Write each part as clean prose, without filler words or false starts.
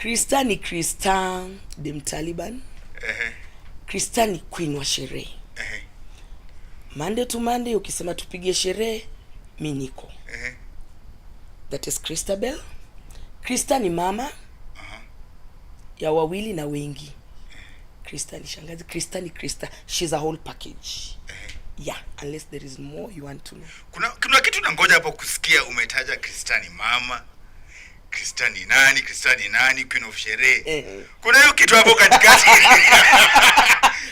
Krista ni Krista dem Taliban. Krista ni queen wa sherehe. Monday to Monday ukisema tupige sherehe mimi niko. That is Christabel. Krista ni mama ya wawili na wengi. Krista ni shangazi. Krista ni Krista. She's a whole package. Yeah, unless there is more you want to know. Kuna kitu nangoja hapo kusikia. Umetaja Krista ni mama, Krista ni nani, Krista ni nani, queen of sherehe. Kuna hiyo kitu hapo katikati.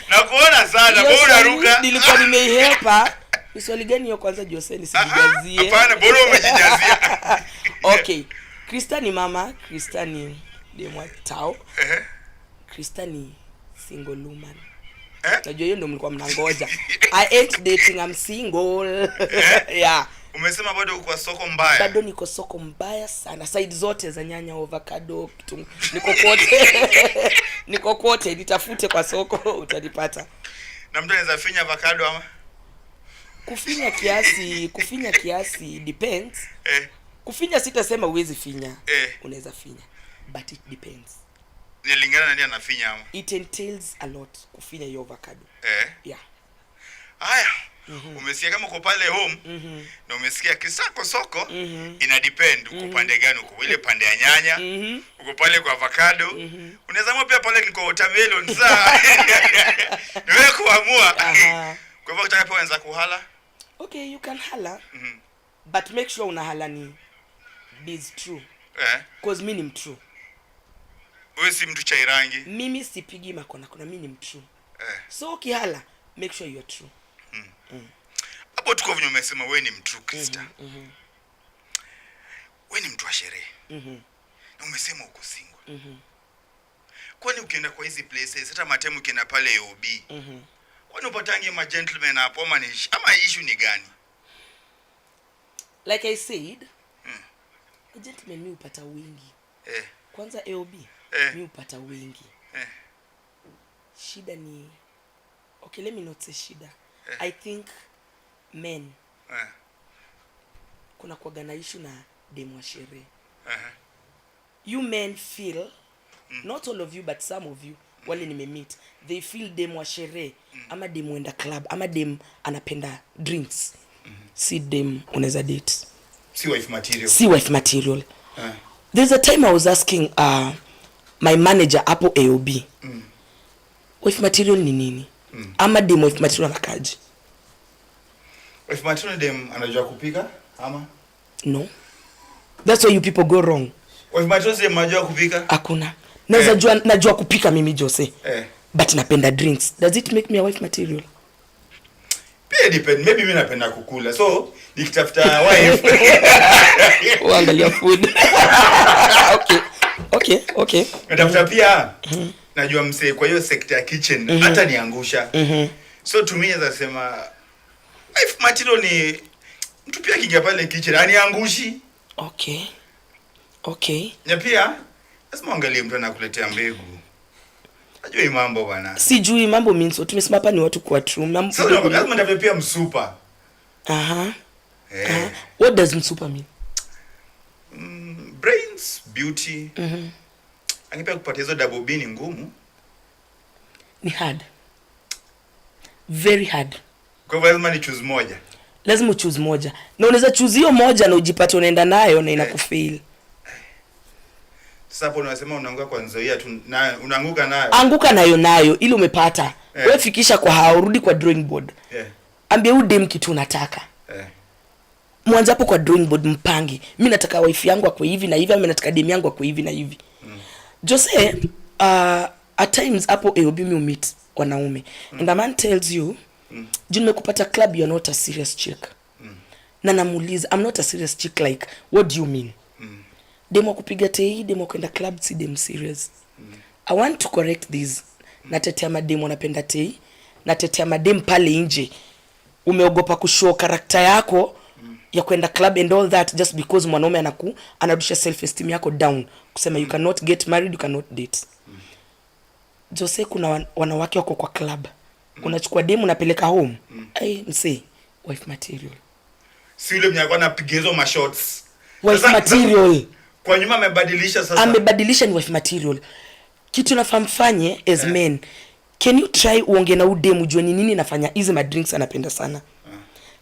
Na kuona sana, bora ruka. Nilikuwa nimeihepa. Ni swali gani hiyo kwanza Jose nisijijazie? Hapana, bora umejijazia. Okay. Krista ni mama, Krista ni demwa tao. Krista ni single woman. Najua hiyo ndio mlikuwa mnangoja. I ain't dating, I'm single. Yeah. Umesema bado uko soko mbaya. Bado niko soko mbaya sana. Side zote za nyanya, avocado, kitunguu. Niko kote. Niko kote, nitafute kwa soko utanipata. Na mtu anaweza finya avocado ama? Kufinya kiasi depends. Kufinya sitasema uwezi finya. Unaweza finya. But it depends. Nilingana na nani anafinya ama? It entails a lot kufinya hiyo avocado. Yeah. Haya. Umesikia kama uko pale home na umesikia kisako soko ina depend uko pande gani, uko ile pande ya nyanya, uko pale kwa avocado, unaweza mwa pia pale niko watermelon saa. Ni wewe kuamua. Kwa hivyo utakapo anza kuhala. Okay, you can hala. But make sure unahala ni is true. Because mimi ni true. Wewe si mtu cha rangi. Mimi sipigi makona, kuna mimi ni true. So ukihala, make sure you are true. Hapo tuko vile umesema wewe ni mtu Krista. Wewe ni mtu wa sherehe. Na umesema uko single. Kwani ukienda kwa hizi places hata matemu ukienda pale OB. Kwani upatange ma gentlemen hapo ama issue ni gani? Like I said, a gentleman mimi upata wingi. Kwanza AOB mimi upata wingi. Shida ni okay, let me not say shida. I think men kuna kuaga na issue na demu wa sherehe. You men feel not all of you but some of you wale nimemeet, they feel demu wa sherehe ama demu enda club ama demu anapenda drinks. Si demu unaweza date. Si wife material. There's a time I was asking my manager hapo AOB. Wife material ni nini? Ama demu wife material anakaje? Wife material dem anajua kupika ama? No. That's why you people go wrong. Wife material dem anajua kupika? Hakuna. Najua kupika mimi Jose. But napenda drinks. Does it make me a wife material? Pia depend. Maybe mimi napenda kukula. So, nikitafuta wife. Angalia food. Okay. Natafuta pia najua msee kwa hiyo sector ya kitchen hata niangusha. So to me as sema wife material ni mtu pia kinga pale kitchen aniangushi. Okay. Na pia lazima angalie mtu anakuletea mbegu. Najua hii mambo bwana. Sijui mambo means what tumesema hapa ni watu kwa true. So lazima ndio pia msupa. What does msupa mean? Brains, beauty. Angepea kupata hizo double B ni ngumu. Ni hard. Very hard. Kwa hivyo lazima ni choose moja. Lazima choose moja. Na unaweza choose hiyo moja na ujipate unaenda nayo na inakufail. Sasa hapo unasema unaanguka kwa nzoia tu na unaanguka nayo. Anguka nayo ili umepata. Wewe fikisha kwa hao, rudi kwa drawing board. Ambia udem kitu unataka. Mwanzo hapo kwa drawing board mpangi. Mimi nataka wife yangu akwe hivi na hivi, mimi nataka dem yangu akwe hivi na hivi. Jose, at times hapo AOB me meet wanaume. And the man tells you, "Juu nimekupata club, you're not a serious chick." Na namuuliza, "I'm not a serious chick, like what do you mean?" Demo kupiga tei, demo kwenda club si dem serious. I want to correct this. Natetea mademo napenda tei, natetea madem pale nje. Umeogopa kushow character yako ya kwenda club and all that just because mwanaume anarudisha self esteem yako down, kusema you cannot get married, you cannot date. Jose, kuna wanawake wako kwa club. Unachukua demo unapeleka home. Msee, wife material. Si yule mwenye alikuwa anapiga hizo ma shots. Wife material. Kwa nyuma amebadilisha sasa. Amebadilisha, ni wife material. Kitu nafaa mfanye as men. Can you try uonge na udemu jua ni nini nafanya hizi ma drinks anapenda sana.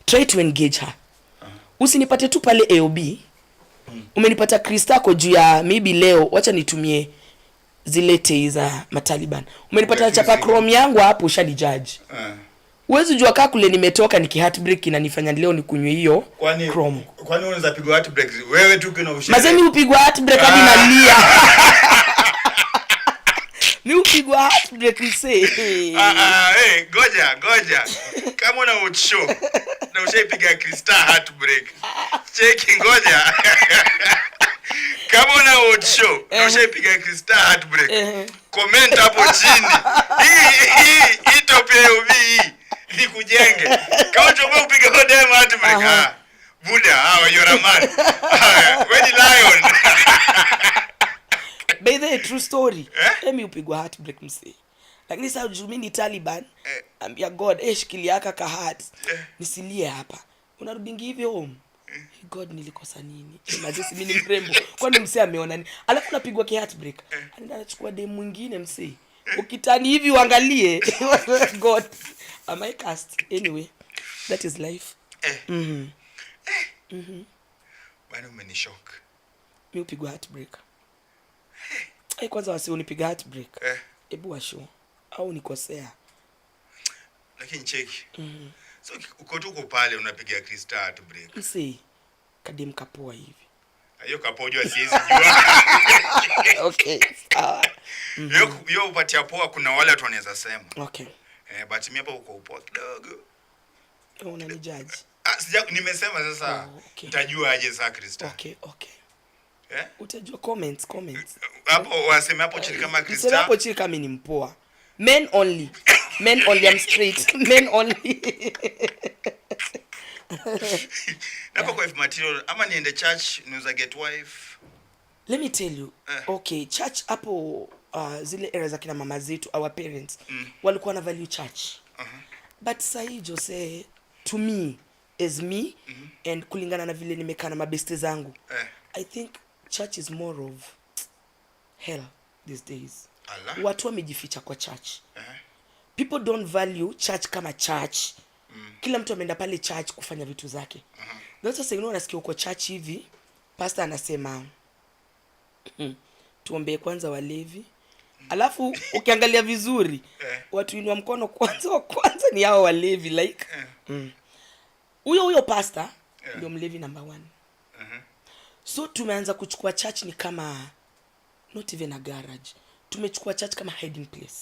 Try to engage her. Usinipate tu pale AOB. Umenipata Kristako juu ya maybe leo wacha nitumie zile tei za Mataliban. Umenipata chapa chrome yangu hapo ushani judge. Uwezi jua kaa kule nimetoka niki heartbreak inanifanya leo nikunywe hiyo chrome. Kwani unaweza pigwa heartbreak? Wewe tu kina ushindi. Mazeni upigwa heartbreak hadi nalia. Ni upigwa heartbreak mse. Goja. Kama una ucho na ushapiga Krista heartbreak. Cheki ngoja. Kama una ucho na ushapiga Krista heartbreak. Comment hapo chini. Hii top ya UV ni kujenge. Kama unataka kupiga hodem heartbreak. Buda, you're a man. When the lion. By the true story. Emi upigwa heartbreak mse. Lakini sasa ujumi ni Taliban. Ambia God, shikilia aka ka heart. Nisilie hapa. Unarudingi hivi home. God, nilikosa nini? Majesi mimi ni mrembo. Kwani mse ameona nini? Alafu napigwa ki heartbreak. Anaenda anachukua dem mwingine mse. Ukitani hivi uangalie. God, am I cast? Anyway, that is life. Bana umenishock. Mimi upigwa heartbreak. Kwanza wasi unipiga heartbreak. Ebu washo au nikosea. Lakini cheki. So uko tu pale unapiga Krista heartbreak. Msi kadem kapoa hivi. Hiyo kapojwa siwezi jua. Okay. Yo upatia poa kuna wale watu wanaweza sema. Okay. But mimi hapa uko upoa kidogo. Unanijudge. Nimesema sasa nitajua aje za Krista. Okay. Utajua comments. Hapo waseme hapo chini kama Krista. Sema hapo chini kama ni mpoa. Men only, I'm straight. Men only. Napo kwa wife material ama niende church niuza get wife. Let me tell you. Okay, church hapo zile era za kina mama zetu, our parents walikuwa na value church. But sahi Jose, to me as me and kulingana na vile nimekaa na mabeste zangu, I think church is more of hell these days. Watu wamejificha kwa church. People don't value church kama church. Kila mtu ameenda pale church kufanya vitu zake. Sasa sasa unasikia uko church hivi, pastor anasema tuombe kwanza walevi. Alafu ukiangalia vizuri, watu inua mkono kwanza ni hao walevi like. Huyo pastor ndio mlevi number 1. So tumeanza kuchukua church ni kama not even a garage. Tumechukua church kama hiding place.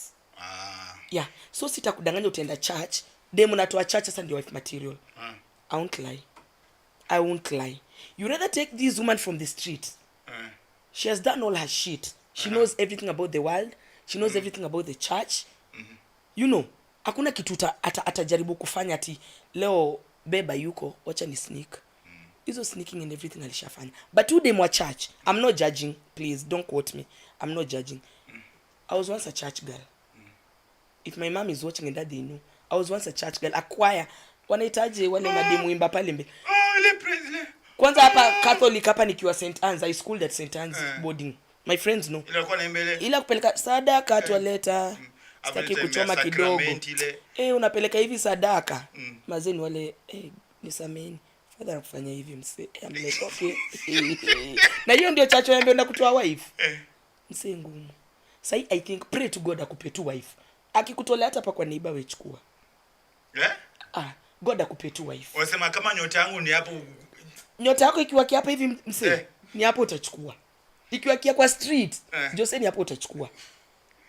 Yeah. So sitakudanganya utaenda church, demo natoa church sasa ndio wife material. I won't lie. You rather take this woman from the street. She has done all her shit. She knows everything about the world. She knows everything about the church. You know, hakuna kitu atajaribu kufanya ati leo beba yuko wacha ni sneak. Hizo sneaking and everything alishafanya. But you dem wa church, I'm not judging, please don't quote me. I'm not judging. I was once a church girl. If my mom is watching and that they know, I was once a church girl. Acquire wanahitaji wale mademu imba pale mbele. Kwanza hapa Catholic hapa nikiwa St. Anne's, I schooled at St. Anne's boarding. My friends know. Ilikuwa na mbele. Ila kupeleka sadaka tualeta. Sitaki kuchoma kidogo. Unapeleka hivi sadaka. Mazeni wale nisameni. Father anafanya hivi mse. I'm like okay. Na hiyo ndio chacho yambe na kutoa wife. Mse ngumu. Sai I think pray to God akupe tu wife. Akikutolea hata pa kwa neighbor wewe chukua. God akupe tu wife. Wasema kama nyota yangu ni hapo. Nyota yako ikiwa hapa hivi mse, ni hapo utachukua. Ikiwa kwa street, Jose ni hapo utachukua.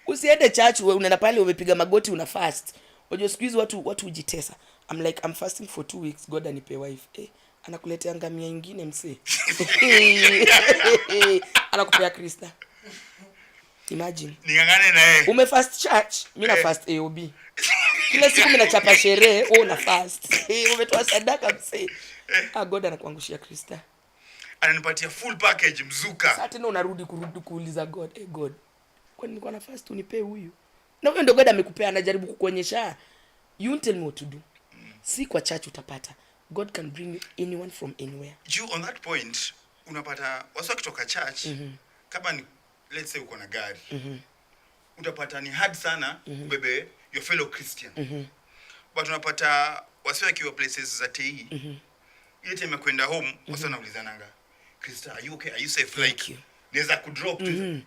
Usiende church unaenda pale umepiga magoti una fast. Unajua siku hizi watu hujitesa. I'm like I'm fasting for 2 weeks, God anipe wife. Anakuletea ngamia nyingine mse. Anakupea Krista. Imagine. Ningangane na yeye. Umefast church, mimi na fast AOB. Kila siku mimi nachapa sherehe, wewe una fast. Umetoa sadaka mse. God anakuangushia Krista. Ananipatia full package mzuka. Sasa tena unarudi kuuliza God, God. Kwani nilikuwa na fast unipe huyu? Na huyo ndio God amekupea, anajaribu kukuonyesha. You tell me what to do. Si kwa church utapata. God can bring you anyone from anywhere. On that point, unapata wasa kutoka church kama ni let's say uko na gari utapata ni hard sana ubebe your fellow Christian but unapata wasa kiwa places za TE ile time kwenda home wasa naulizananga Krista, are you okay, are you safe, like naweza kudrop tu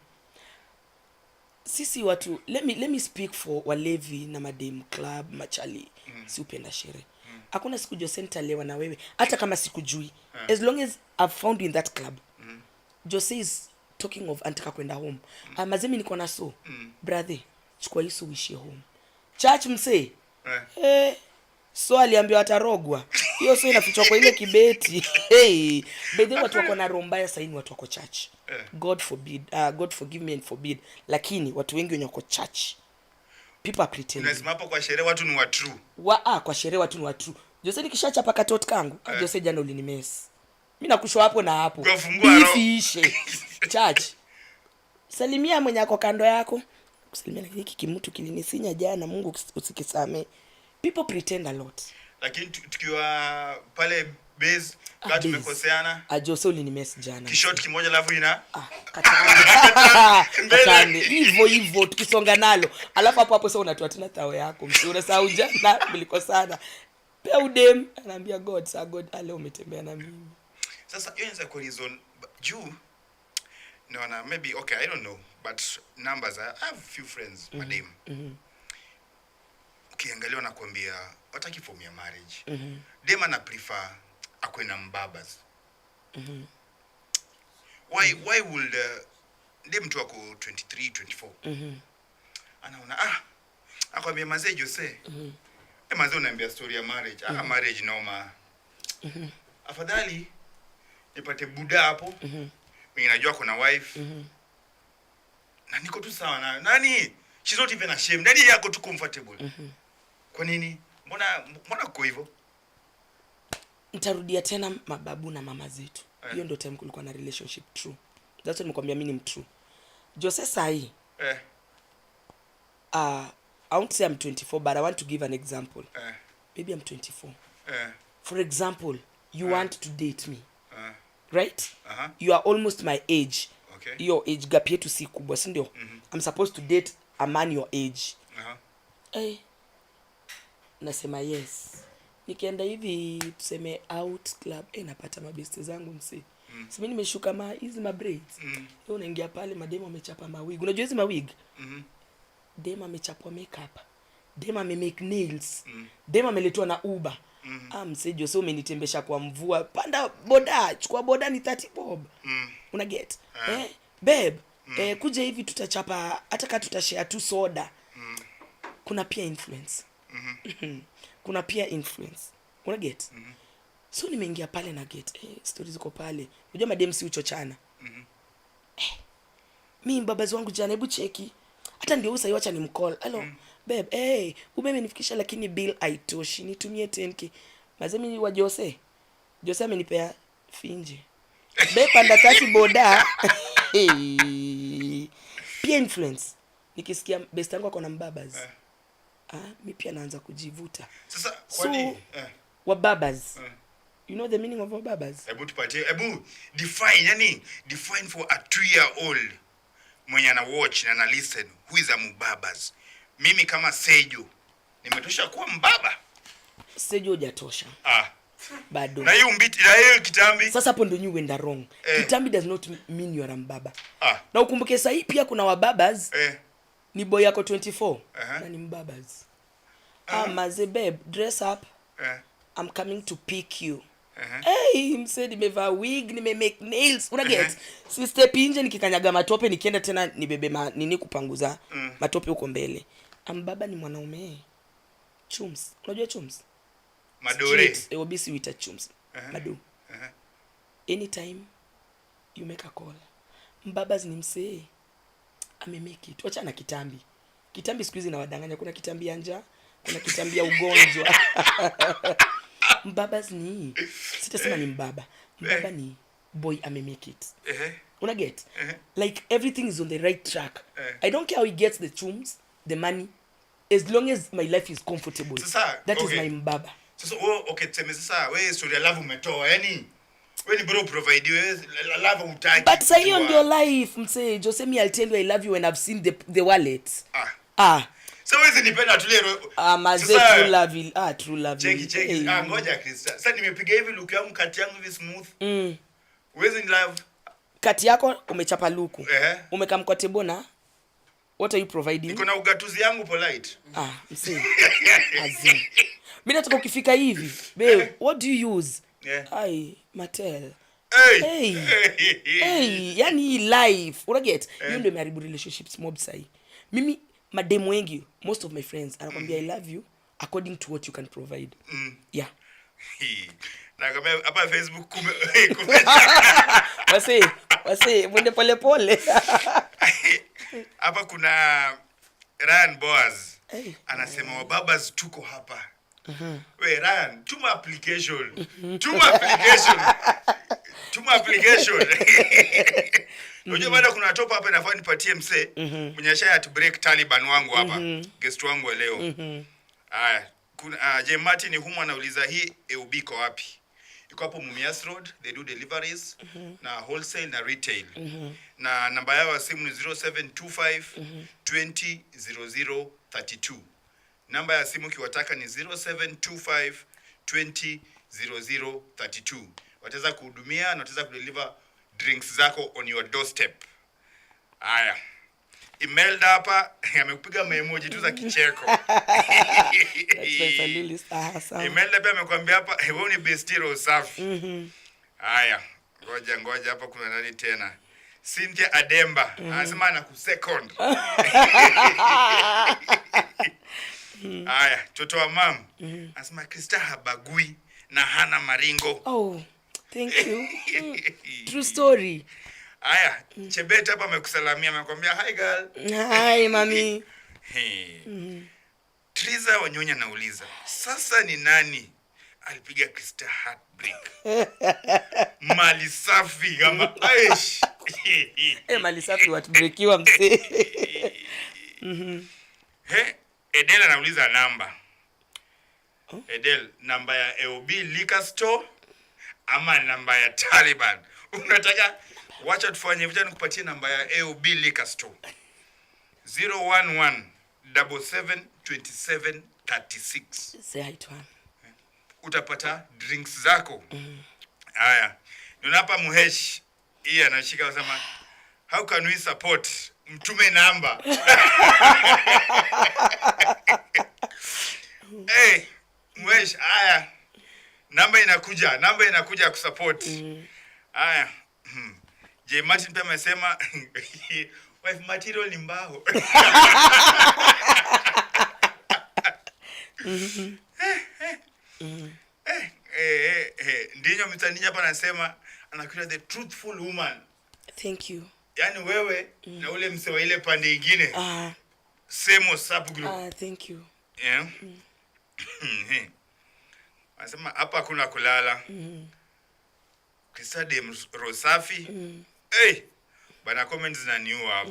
sisi watu let me speak for walevi na madem club machali si upenda sherehe hakuna siku Jose nitalewa na wewe hata kama sikujui as long as I've found you in that club Jose is talking of antaka kwenda home mazemi niko na so brother chukua hizo uishie home church msee so aliambiwa atarogwa hiyo so inafichwa kwa ile kibeti hey bedhe watu wako na roho mbaya saini watu wako church God forbid God forgive me and forbid lakini watu wengi wenye wako church people are pretending unasema hapo kwa sherehe watu ni wa true kwa sherehe watu ni wa true Jose nikishachapa katot kangu Jose jana ulinimesi mimi nakushwa hapo na hapo ifiishe church salimia mwenye ako kando yako kusalimia lakini hiki kimutu kilinisinya jana Mungu usikisame people pretend a lot lakini tukiwa pale base kama tumekoseana Jose ulinimesi jana kishot kimoja lavu ina katande hivyo tukisonga nalo alafu hapo sasa unatoa tena tao yako msura sahau jana mlikosana pia udem anaambia God leo umetembea na mimi sasa hiyo inaweza kuwa reason juu naona maybe okay I don't know but numbers I have few friends madem ukiangalia nakwambia wataki form ya marriage dem ana prefer akwe na mbabas why would dem tu ako 23 24 anaona akwambia mazee Jose mazee unaambia story ya marriage marriage noma afadhali nipate buda hapo mimi najua kuna wife na niko tu sawa na nani she's not even ashamed nani yako tu comfortable kwa nini mbona uko hivyo nitarudia tena mababu na mama zetu hiyo ndio time kulikuwa na relationship true that's why nimekwambia mimi ni true Jose sahi I won't say I'm 24 but I want to give an example maybe I'm 24 for example you want to date me right you are almost my age okay your age gap yetu si kubwa si ndio I'm supposed to date a man your age nasema yes nikienda hivi tuseme out club napata mabeste zangu msi simi nimeshuka hizi ma braids leo unaingia pale mademo amechapa mawig unajua hizi mawig demo amechapwa makeup demo amemake nails demo ameletwa na Uber msee Jose umenitembesha kwa mvua panda boda chukua boda ni 30 bob una get babe kuja hivi tutachapa hata kama tutashare tu soda kuna pia influence kuna pia influence una get so nimeingia pale na get stories ziko pale unajua madem si uchochana mimi babazi wangu jana hebu cheki hata ndio usa iwacha ni mcall hello babe umenifikisha lakini bill haitoshi nitumie 10k mazemi wa Jose amenipea finje babe panda 30 boda pia influence nikisikia best yangu ako na mbabas mimi pia naanza kujivuta sasa kwani wababas you know the meaning of wababas hebu define for a 2-year-old mwenye ana watch na ana listen who is a mubabas mimi kama Sejo nimetosha kuwa mbaba Sejo hujatosha bado na hiyo mbiti na hiyo kitambi sasa hapo ndio you went wrong kitambi does not mean you are mbaba na ukumbuke sasa hii pia kuna wababas ni boy yako 24 na ni mbabas maze babe dress up I'm coming to pick you mse nimevaa wig nimemake nails una get si step nje nikikanyaga matope nikienda tena nibebe nini kupanguza matope huko mbele ambaba ni mwanaume chums unajua chums madore obisi wita chums madu anytime you make a call mbabas ni msee amemake it wacha na kitambi siku hizi na wadanganya kuna kitambi ya njaa kuna kitambi ya ugonjwa mbabas ni sitasema ni mbaba ni boy amemake it una get like everything is on the right track I don't care how he gets the chums the money as long as my life is comfortable sasa, that is my mbaba sasa okay tuseme sasa wewe story ya love umetoa yani Wewe ni bro provide wewe love utaki. But say hiyo ndio life msee. Jose me I'll tell you I love you when I've seen the wallet. So wewe nipenda tu leo. True love. True love. Cheki. Ngoja Krista. Sasa nimepiga hivi look yangu kati yangu hivi smooth. Wewe ni love. Kati yako umechapa luku. Umekamkote bona. What are you providing? Niko na ugatuzi yangu polite. Msee. Azi. Mimi nataka ukifika hivi. Babe, what do you use? Mattel. Hey, yani life. Unaget? Hiyo ndio imeharibu relationships mob sai. Mimi mademu wengi, most of my friends anakwambia I love you according to what you can provide. Yeah. Na kama hapa Facebook wase mwende pole pole. Hapa kuna Ryan Boaz. Anasema wababas tuko hapa. We Ryan, tuma application. Unajua bado kuna top hapa inafaa nipatie msee. Mwenye shaya to break Taliban wangu hapa. Guest wangu wa leo. Haya, kuna J Martin humu anauliza hii EUB iko wapi? Iko hapo Mumias Road, they do deliveries na wholesale na retail. Na namba yao ya simu ni 0725 20 0032. Namba ya simu kiwataka ni 0725 20 0032. Wataweza kuhudumia na wataweza kudeliver drinks zako on your doorstep. Haya. Imelda hapa amekupiga emoji tu za kicheko. Imelda pia amekwambia hapa wewe ni bestiro safi. Haya. Ngoja hapa kuna nani tena? Cynthia Ademba anasema anakusecond. Haya, toto wa mam. Anasema Krista habagui na hana maringo. Thank you. True story. Aya, Chebet hapa amekusalamia, amekwambia hi girl. Hi mami. Triza Wanyonya nauliza, sasa ni nani alipiga Krista heartbreak? Mali safi kama aish. Mali safi heartbreakiwa msee. Edel anauliza namba. Edel, namba ya EUB Liquor Store ama namba ya Taliban? Unataka wacha tufanye vita nikupatie namba ya EUB Liquor Store. 011 77 27 36. Say hi to him. Utapata drinks zako. Haya. Nuna hapa Muhesh. Hii anashika anasema how can we support? Mtume namba. Muhesh, haya. Namba inakuja kusupport. Haya. J Martin pia amesema wife material ni mbao. Ndinyo mtaninya hapa anasema anakuwa the truthful woman. Thank you. Yaani wewe na ule mse wa ile pande nyingine. Same WhatsApp group. Thank you. Yeah. Anasema hapa kuna kulala. Krista de Rosafi. Bana comments zinaniua hapa.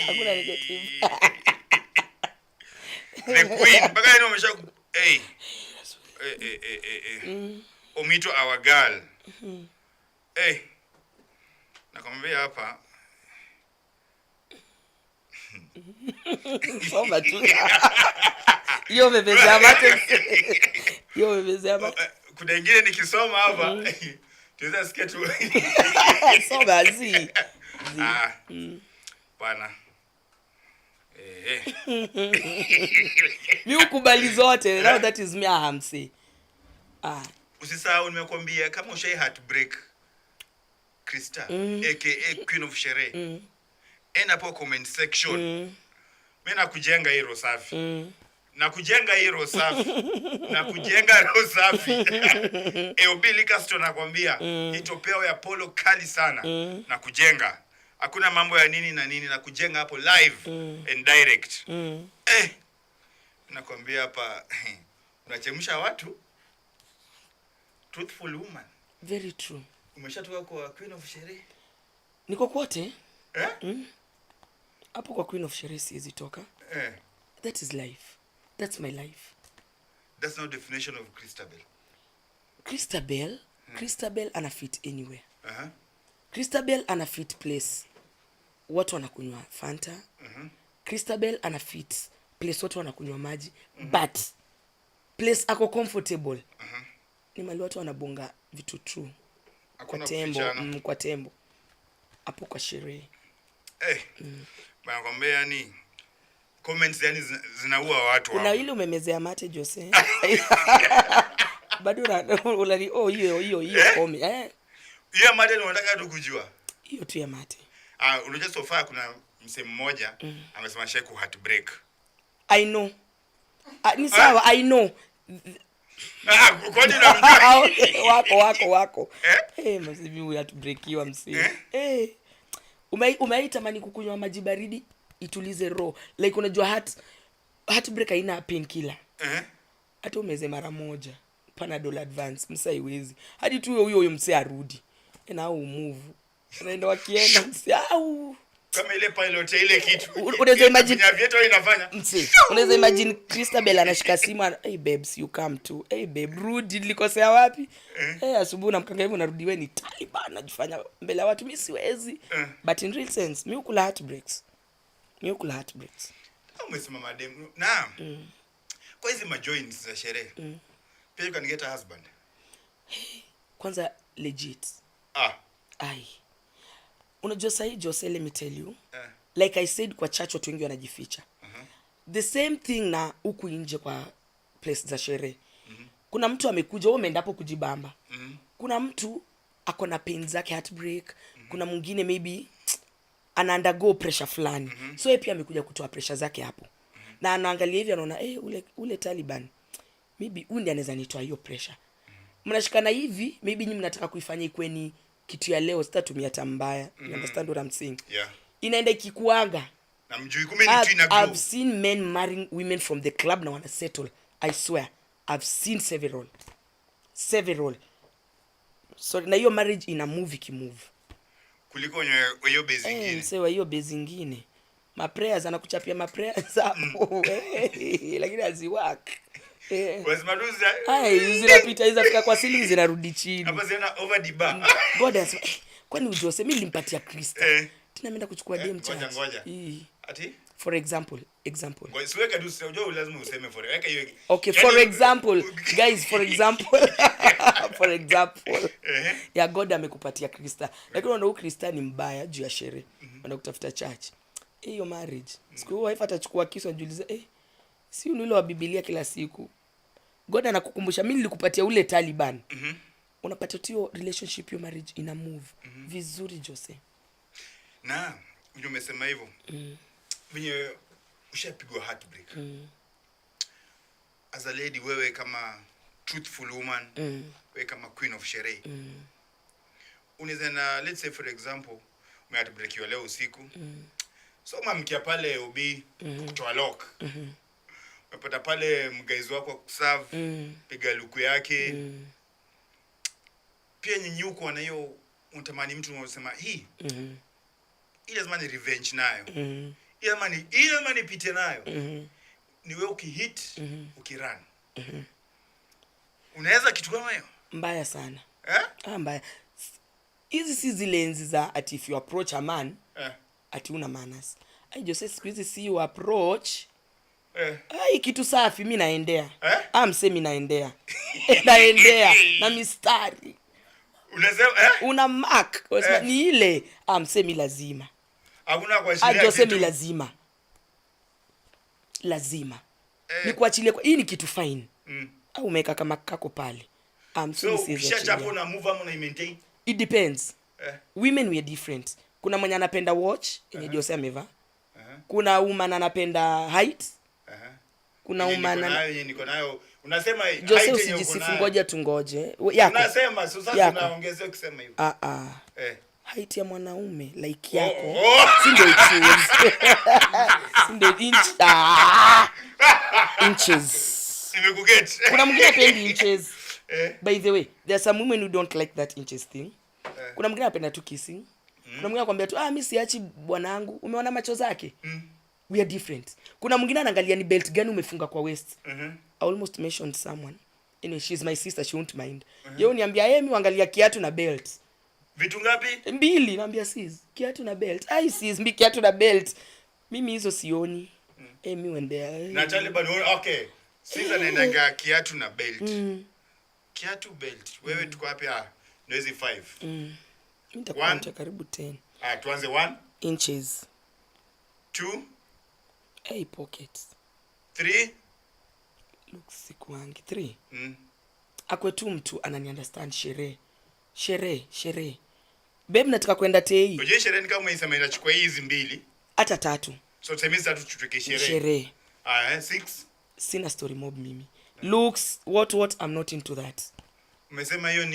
Hakuna negative. The Queen, baka ino umesha Omito our girl. Nakwambia hapa. Soma tu. Yo bebezea mate. Kuna ingine nikisoma hapa. Tuweza sikia tu. Soma zi. Bwana. Mi ukubali zote. Now that is me ahamsi. Usisahau nimekwambia kama ushai heartbreak Krista aka Queen of Shere. Enda po comment section. Mimi nakujenga hilo safi. Nakujenga hilo safi. EUB Liquor Store nakwambia itopeo ya polo kali sana. Nakujenga. Hakuna mambo ya nini na nini, nakujenga hapo live and direct. Nakwambia hapa unachemsha watu. Truthful woman. Very true. Umeshatoka kwa Queen of Shere? Niko kwote. Hapo kwa Queen of Shere siwezi toka. That is life. That's my life. That's no definition of Christabel. Christabel? Christabel ana fit anywhere. Christabel ana fit place watu wanakunywa Fanta. Christabel ana fit place watu wanakunywa maji. But place ako comfortable. Ni mali watu wanabonga vitu true. Kwa tembo, kwa tembo. Hapo kwa sherehe. Bana kwambia yani comments yani zinaua watu. Kuna ile umemezea mate Jose. Bado unali hiyo komi. Hiyo mate unataka tu kujua. Hiyo tu ya mate. Unajua so far kuna msemo mmoja amesema sheku heartbreak. I know. Ni sawa, I know. Kwani unamjua? Wako. Msibi we heartbreakiwa msee. Umeitamani kukunywa maji baridi itulize roho. Like unajua heartbreak haina painkiller. Hata umeze mara moja. Panadol advance msai wezi. Hadi tu huyo msee arudi. Na au move. Unaenda wakienda msee au kama ile pilot ile kitu. Unaweza imagine vyeto inafanya. Msee. Unaweza imagine Christabel anashika simu, "Hey babes, you come too. Hey babe, rudi nilikosea wapi?" Asubuhi namkanga hivi unarudi wewe ni Taliban unajifanya mbele ya watu mimi siwezi. But in real sense, mimi ukula heartbreaks. Umesema madem. Naam. Kwa hizi majoins za sherehe. Pia you can get a husband. Kwanza legit. Ai. Unajua sahi Jose, let me tell you. Like I said kwa church watu wengi wanajificha. The same thing na huku nje kwa place za sherehe. Kuna mtu amekuja wewe umeenda hapo kujibamba. Kuna mtu ako na pain zake heartbreak. Kuna mwingine maybe ana undergo pressure fulani. So yeye pia amekuja kutoa pressure zake hapo. Na anaangalia hivi anaona ule Taliban maybe huyu ndiye anaweza nitoa hiyo pressure. Mnashikana hivi maybe nyinyi mnataka kuifanya ikuwe ni kitu ya leo sitatumia tambaya. You understand what I'm saying? Yeah. Inaenda ikikuanga. Na mjui kumbe ni tu ina grow. I've seen men marrying women from the club na wana settle. I swear. I've seen several. So na hiyo marriage ina move kimove. Kuliko hiyo base nyingine. Msewa hiyo base nyingine. Ma prayers anakuchapia ma prayers hapo. Lakini haziwork. Zinapita hizo fika kwa ceiling zinarudi chini. Hapa zina over the bar. God has kwani ujose mimi nilimpatia Krista. Tena ameenda kuchukua dem church. Ngoja. Ati? For example. Ngoja siweka tu unajua lazima useme for. Weka hiyo. Okay, for example. Guys, for example. Ya God amekupatia Krista. Lakini unaona huyu Krista ni mbaya juu ya sherehe. Anaenda kutafuta church. Hiyo marriage. Siku hiyo wife atachukua kisu anajiuliza, si yule wa Biblia kila siku. God anakukumbusha mimi nilikupatia ule Taliban. Unapata tu relationship, your marriage ina move vizuri Jose. Na unajua umesema hivyo. Venye ushapigwa heartbreak. As a lady wewe kama truthful woman, wewe kama queen of sherehe. Unaweza na let's say for example, umeheartbreakiwa leo usiku. So mamkia pale ubi kutoa lock. Unapata pale mgaizi wako kuserve, piga luku yake. Pia nyinyi huko na hiyo unatamani mtu unasema hii. Ile lazima ni revenge nayo. Ile mani pite nayo. Ni wewe ukihit, ukirun. Unaweza kitu kama hiyo? Mbaya sana. Mbaya. Hizi si zile enzi za ati if you approach a man, ati una manners. Jose siku hizi si you approach. Kitu safi mimi naendea. Msemi naendea. Naendea na mistari. Unasema una mark. Unasema ni ile msemi lazima. Hakuna kuachilia. Jose mi lazima. Ni kuachilia hii ni kitu fine. Au umeka kama kako pale. So ukishachapo na move ama na maintain? It depends. Women we are different. Kuna mwenye anapenda watch yenye Jose amevaa. Kuna woman anapenda height. Kuna woman niko nayo. Unasema height Jose usijisifu, ngoja tungoje. Yako. Unasema sasa unaongezea ukisema hivyo. Height ya mwanaume like yako. Si ndio inches. Si ndio inches. Nimekuget. Kuna mwingine apendi inches. By the way, there are some women who don't like that inches thing. Kuna mwingine anapenda tu kissing. Kuna mwingine anakuambia tu mimi siachi bwanangu. Umeona macho zake? We are different. Kuna mwingine anaangalia ni belt gani umefunga kwa waist. I almost mentioned someone. Anyway, she's my sister, she won't mind. Yeye uniambia yeye mimi angalia kiatu na belt. Vitu ngapi? 2, naambia sis, kiatu na belt. Ai sis, mimi kiatu na belt. Mimi hizo sioni. Mimi wendea. Na Taliban okay. Sis anaendanga kiatu na belt. Kiatu belt. Wewe tuko wapi ndio hizi 5. Mimi nitakuacha karibu 10. Tuanze 1 inches. 2 pockets. 3 looks sikuangi 3. Akwe tu mtu anani understand sherehe. Babe nataka kwenda tei. Unajua sherehe ni kama umesema inachukua hizi 2. Hata 3. So temizi 3 tutuke sherehe. 6. Sina story mob mimi. Looks what I'm not into that. Umesema hiyo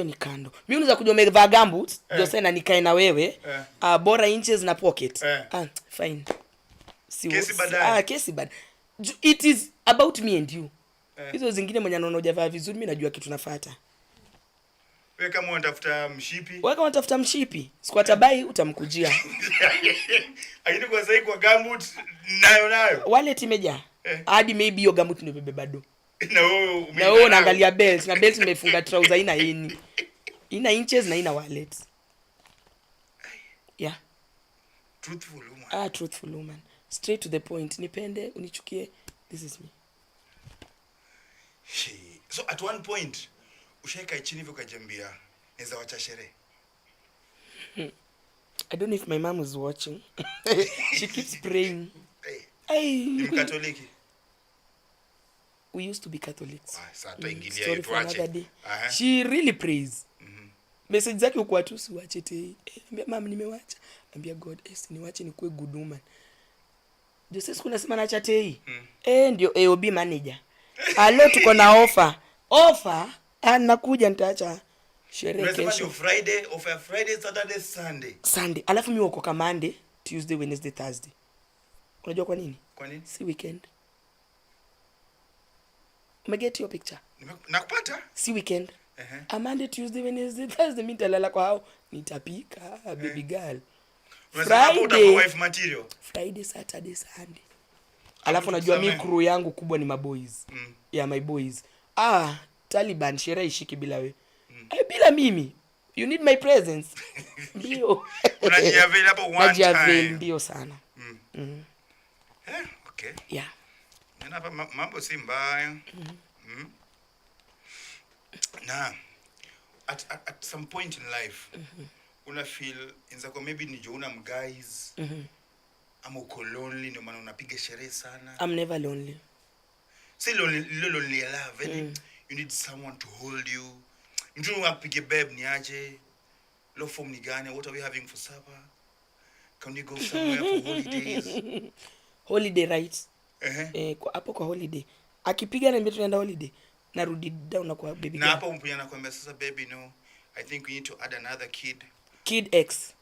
ni kando. Mimi unaweza kuja umevaa gumboots, Jose na nikae na wewe. Bora inches na pocket. Fine. Kesi baadaye. Kesi baadaye. It is about me and you. Hizo zingine mwenye anaona hujavaa vizuri mimi najua kitu nafuata. Wewe kama unatafuta mshipi, squatter buy utamkujia. Lakini kwa sasa kwa gambut nayo. Wallet imejaa. Hadi maybe hiyo gambut ndio bebe bado. Na wewe unaangalia belt, na belt imefunga trouser ina ini. Ina inches na ina wallet. Yeah. Truthful woman. Straight to the point. Nipende, unichukie. This is me. So at one point ushaika chini hivyo kajambia naweza wacha sherehe. I don't know if my mom is watching. She keeps praying. Ni Katoliki. We used to be Catholics. Sasa ingilia tuache. She really prays. Message zake huko watu usiwache tei. Ambia mama nimewacha. Ambia God, niwache nikuwe good woman. Jose siku nasema naacha tei. Ndio AOB manager. Leo tuko na offer. Nakuja nitaacha sherehe kesho. Unasema Friday, Saturday, Sunday. Alafu mimi wako kama Monday, Tuesday, Wednesday, Thursday. Unajua kwa nini? Si weekend. Umeget your picture? Nakupata? Si weekend. Monday, Tuesday, Wednesday, Thursday mimi nitalala kwa hao. Nitapika, baby girl. Friday wife material. Friday, Saturday, Sunday. Alafu najua mimi crew yangu kubwa ni maboys. My boys. Taliban sherehe ishiki bila we. Bila mimi. You need my presence. Ndio. Unajiavail hapo one time. Ndio sana. Okay. Yeah. Hapa mambo si mbaya. Na at some point in life una feel inzako maybe ni jouna guys. Ama uko lonely ndio maana unapiga sherehe sana. I'm never lonely. Say lonely love. You need someone to hold you. Mtu unapige babe ni aje? Low form ni gani? What are we having for supper? Can you go somewhere for holidays? Holiday right? Kwa hapo kwa holiday. Akipiga na mimi tunaenda holiday. Narudi down na kwa baby. Na hapo mpunya anakuambia sasa baby no. I think we need to add another kid. Kid X.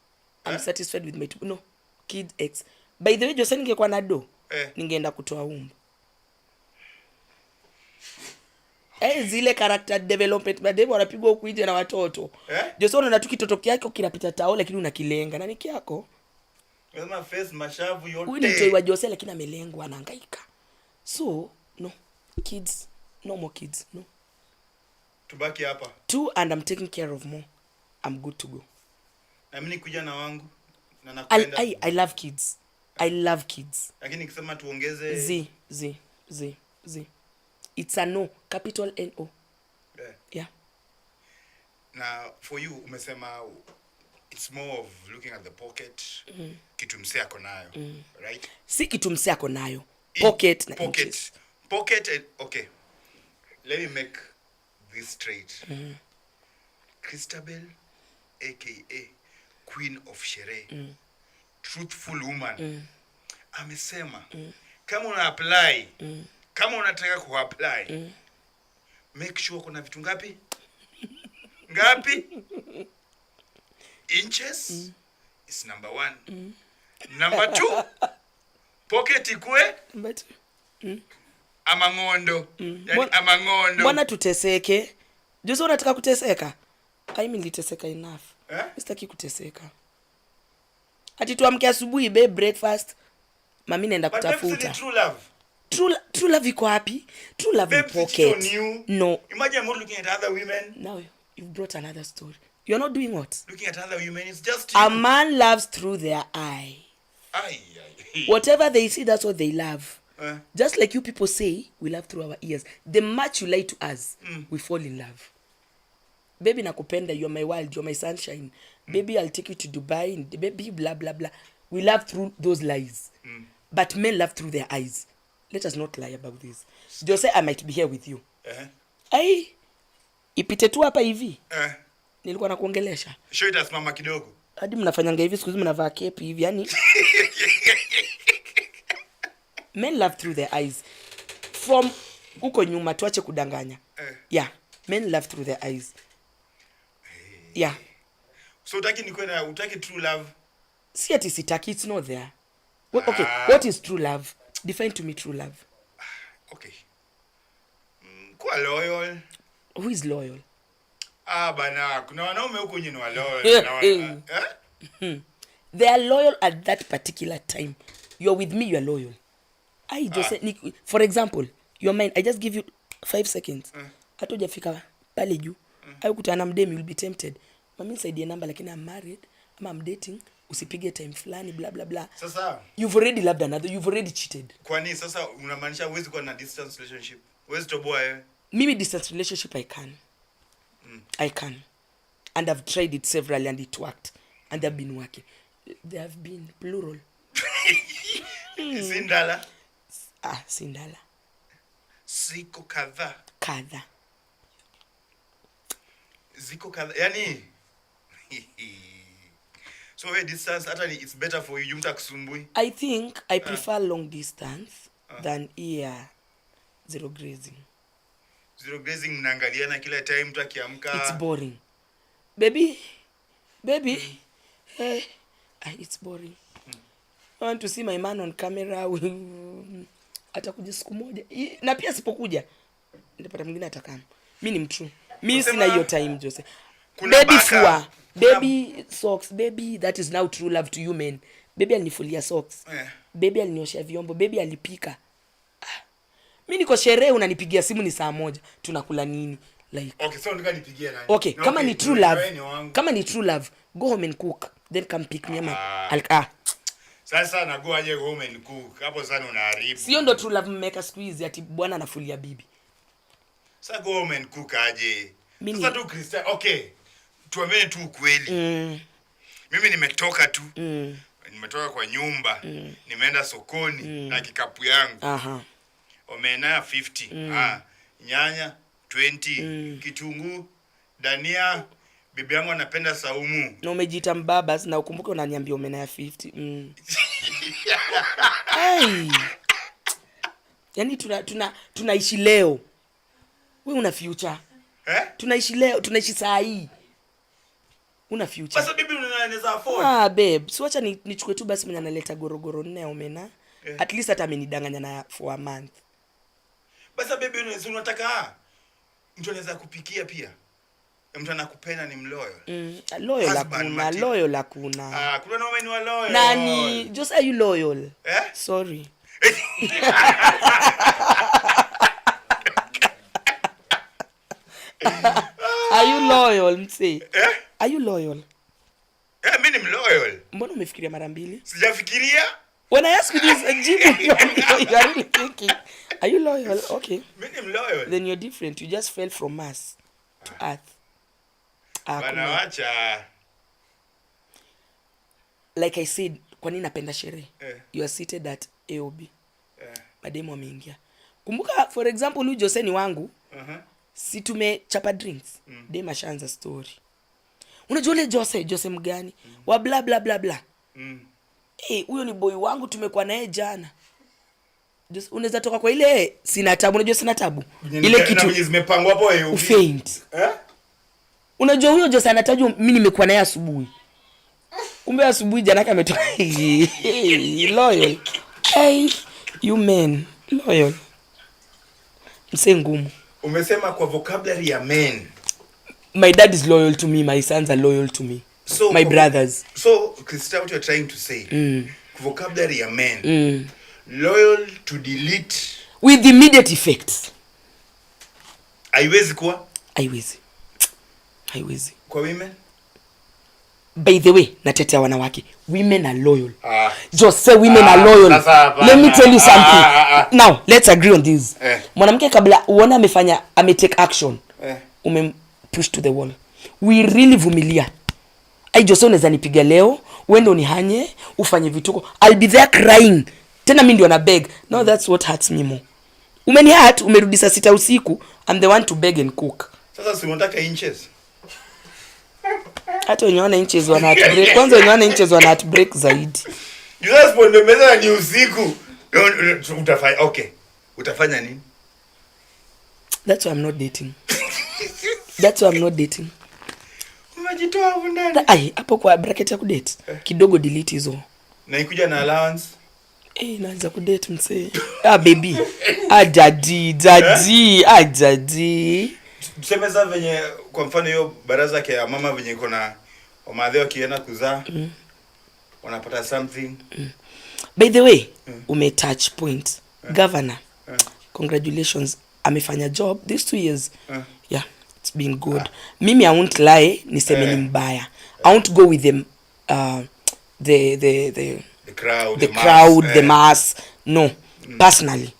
I'm satisfied with my two. No. Kid X. By the way, Jose ningekuwa na do. Ningeenda kutoa umbo. Zile character development baadaye wanapigwa huku nje na watoto. Jose unaona tu kitoto kyako kinapita tao lakini unakilenga. Nani kyako? Unasema face mashavu yote. Huyu ni mtoi wa Jose lakini amelengwa anahangaika. So, no. Kids. No more kids. No. Tubaki hapa. 2 and I'm taking care of more. I'm good to go. Na mimi nikuja na wangu na nakupenda. I love kids. I love kids. Lakini nikisema tuongeze Z. It's a no, capital N-O. Yeah. Now for you umesema it's more of looking at the pocket. Kitu mse ako nayo, right? Si kitu mse ako nayo. Pocket na inches. Pocket and okay. Let me make this straight. Christabel aka Queen of Sherehe. Truthful woman. Amesema kama una apply, kama unataka ku-apply, make sure kuna vitu ngapi? Inches is number 1. Number 2, pocket ikue amangondo. Yani amangondo. Mbona tuteseke? Jose unataka kuteseka? Mimi niliteseka enough. Sitaki kuteseka. Ati tuamke asubuhi babe breakfast. Mami naenda kutafuta. But true love. True love iko happy. True love in pocket. No. Imagine I'm not looking at other women. Now you've brought another story. You're not doing what? Looking at other women. It's just you. A man loves through their eye. Aye. Whatever they see, that's what they love. Just like you people say, we love through our ears. The much you lie to us, we fall in love. Baby nakupenda, you're my world, you're my sunshine. Baby, I'll take you to Dubai. Baby, blah, blah, blah. We love through those lies. But men love through their eyes. Let us not lie about this. Just say I might be here with you. Ai, ipite tu hapa hivi. Nilikuwa nakuongelesha. Show it as mama kidogo. Hadi mnafanyanga hivi siku hizi mnavaa kepi hivi yani. Men love through their eyes. From uko nyuma tuache kudanganya. Yeah, men love through their eyes. Yeah. So utaki true love? See ati sitaki, it's not there. Okay, what is true love? Define to me true love. Okay. Kuwa loyal. Who is loyal? Bana, kuna wanaume huko nyinyi wa loyal. They are loyal at that particular time. You're with me, you are loyal. I just say, for example, your mind, I just give you 5 seconds. Hata hujafika pale juu. Au kutana mdemi, you'll be tempted. Mami nisaidie namba lakini I'm married, ama I'm dating, usipige time fulani blah blah blah. Sasa you've already loved another, you've already cheated. Kwa nini sasa unamaanisha huwezi kuwa na distance relationship? Huwezi toboa wewe? Mimi distance relationship I can. I can. And I've tried it severally and it worked. And they've been working. They have been plural. Sindala. Sindala. Ziko kadha. Kadha. Ziko kadha. Yani so we distance actually it's better for you mtakusumbui. I think I prefer long distance than zero grazing. Zero grazing mnaangaliana kila time mtu akiamka. It's boring. Baby. Hey, it's boring. I want to see my man on camera. Atakuja siku moja. Na pia sipokuja ndapata mwingine atakama. Mimi ni mtrue. Mimi sina hiyo time Jose. Baby fua. Baby socks. Baby, that is now true love to you men. Baby alinifulia socks. Baby alinioshia vyombo. Baby alipika. Mimi niko sherehe unanipigia simu ni saa 1. Tunakula nini? Like okay, so ndika nipigie nani? Okay, kama ni true love. Kama ni true love, go home and cook. Then come pick me up. Sasa na go aje home and cook. Hapo sana unaharibu. Sio ndo true love mmeka squeeze ati bwana anafulia bibi. Sasa go home and cook aje. Sasa tu Christian. Okay. Tuameni tu ukweli. Mimi nimetoka tu. Nimetoka kwa nyumba. Nimeenda sokoni na kikapu yangu. Omena 50. Nyanya 20. Kitunguu, dania, bibi yangu anapenda saumu. Na umejiita mbabas na ukumbuke unaniambia omena ya 50. Hey. Yaani tunaishi leo. Wewe una future. Tunaishi leo, tunaishi saa hii. Una future. Basi bibi unaweza afford. Babe, so acha nichukue tu basi mwenye analeta gorogoro 4 omena. At least hata amenidanganya na for a month. Basi bibi unataka mtu anaweza kupikia pia. Mtu anakupenda ni mloyo. Loyal hakuna, loyal hakuna. Kuna na mimi wa loyal. Nani? Just are you loyal? Sorry. Are you loyal, mse? Are you loyal? Mimi ni loyal. Mbona umefikiria mara mbili? Sijafikiria. When I ask you this, you are really thinking. Are you loyal? Okay. Mimi ni loyal. Then you're different. You just fell from Mars to Earth. Bana wacha. Like I said, kwa nini napenda sherehe? You are seated at AOB. Mademo ameingia. Kumbuka for example huyu Jose ni wangu. Si tumechapa drinks. Dem ashaanza story. Unajua ile Jose mgani? Wa bla bla bla bla. Huyo ni boy wangu tumekuwa naye jana. Unaweza toka kwa ile sina tabu, unajua sina tabu. Ile kitu zimepangwa hapo ufaint. Unajua huyo Jose anatajwa mimi nimekuwa naye asubuhi. Kumbe asubuhi jana kama ametoka. Loyal. Hey, you men, loyal. Mse ngumu. Umesema kwa vocabulary ya men. My dad is loyal to me, my sons are loyal to me. So my brothers. So Christa, what you're trying to say, vocabulary ya men. Loyal to delete with immediate effects. Haiwezi kuwa? Haiwezi. Kwa women? By the way, natetea wanawake. Women are loyal. Just say women are loyal. Let me tell you something. Now, let's agree on this. Mwanamke kabla uone amefanya take action. Push to the wall. We really vumilia. Jose unaweza nipiga leo, uende unihanye, ufanye vituko. I'll be there crying. Tena mimi ndio na beg. No, that's what hurts me more. Umenihat, umerudi saa 6 usiku, I'm the one to beg and cook. Sasa si unataka inches? Hata wenyeona inches wana heartbreak. Kwanza wenyeona inches wana heartbreak zaidi. Just ponde meza ni usiku. Utafanya okay. Utafanya nini? That's why I'm not dating. Unajitoa hapo ndani. Hapo kwa bracket ya kudate. Kidogo delete hizo. Na ikuja na allowance. Naanza kudate msee. Baby. Daddy. Tuseme sasa venye kwa mfano hiyo baraza ya mama venye iko na wamadhe wakienda kuzaa. Wanapata something. By the way, touch point. Governor. Congratulations. Amefanya job these 2 years. Yeah, it's been good. Mimi I won't lie, niseme ni mbaya. I won't go with them the crowd, the mass. No, personally.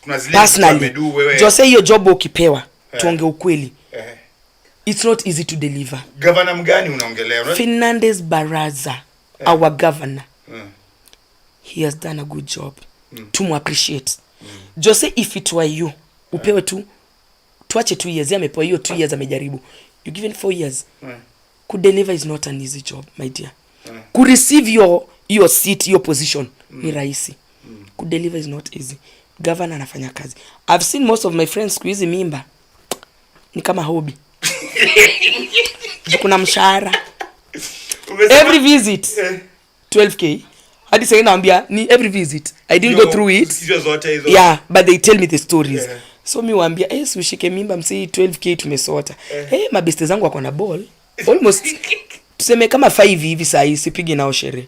Kuna zile amedu wewe. Just say hiyo job ukipewa, tuonge ukweli. It's not easy to deliver. Governor mgani unaongelea? Fernandez Baraza, our governor. He has done a good job. To appreciate. Just say if it were you, upewe tu tuache 2 years, amepewa hiyo 2 years amejaribu. You given 4 years. Could deliver is not an easy job, my dear. Could receive your seat, your position ni rahisi. Could deliver is not easy. Governor anafanya kazi. I've seen most of my friends squeeze mimba. Ni kama hobby. Kuna mshahara. Every visit 12k. Hadi sasa naambia ni every visit. I didn't go through it. Yeah, but they tell me the stories. So mi waambia ushike mimba msee 12k tumesota. Mabeste zangu wako na ball. Almost tuseme kama 5 hivi saa hii sipigi nao sherehe.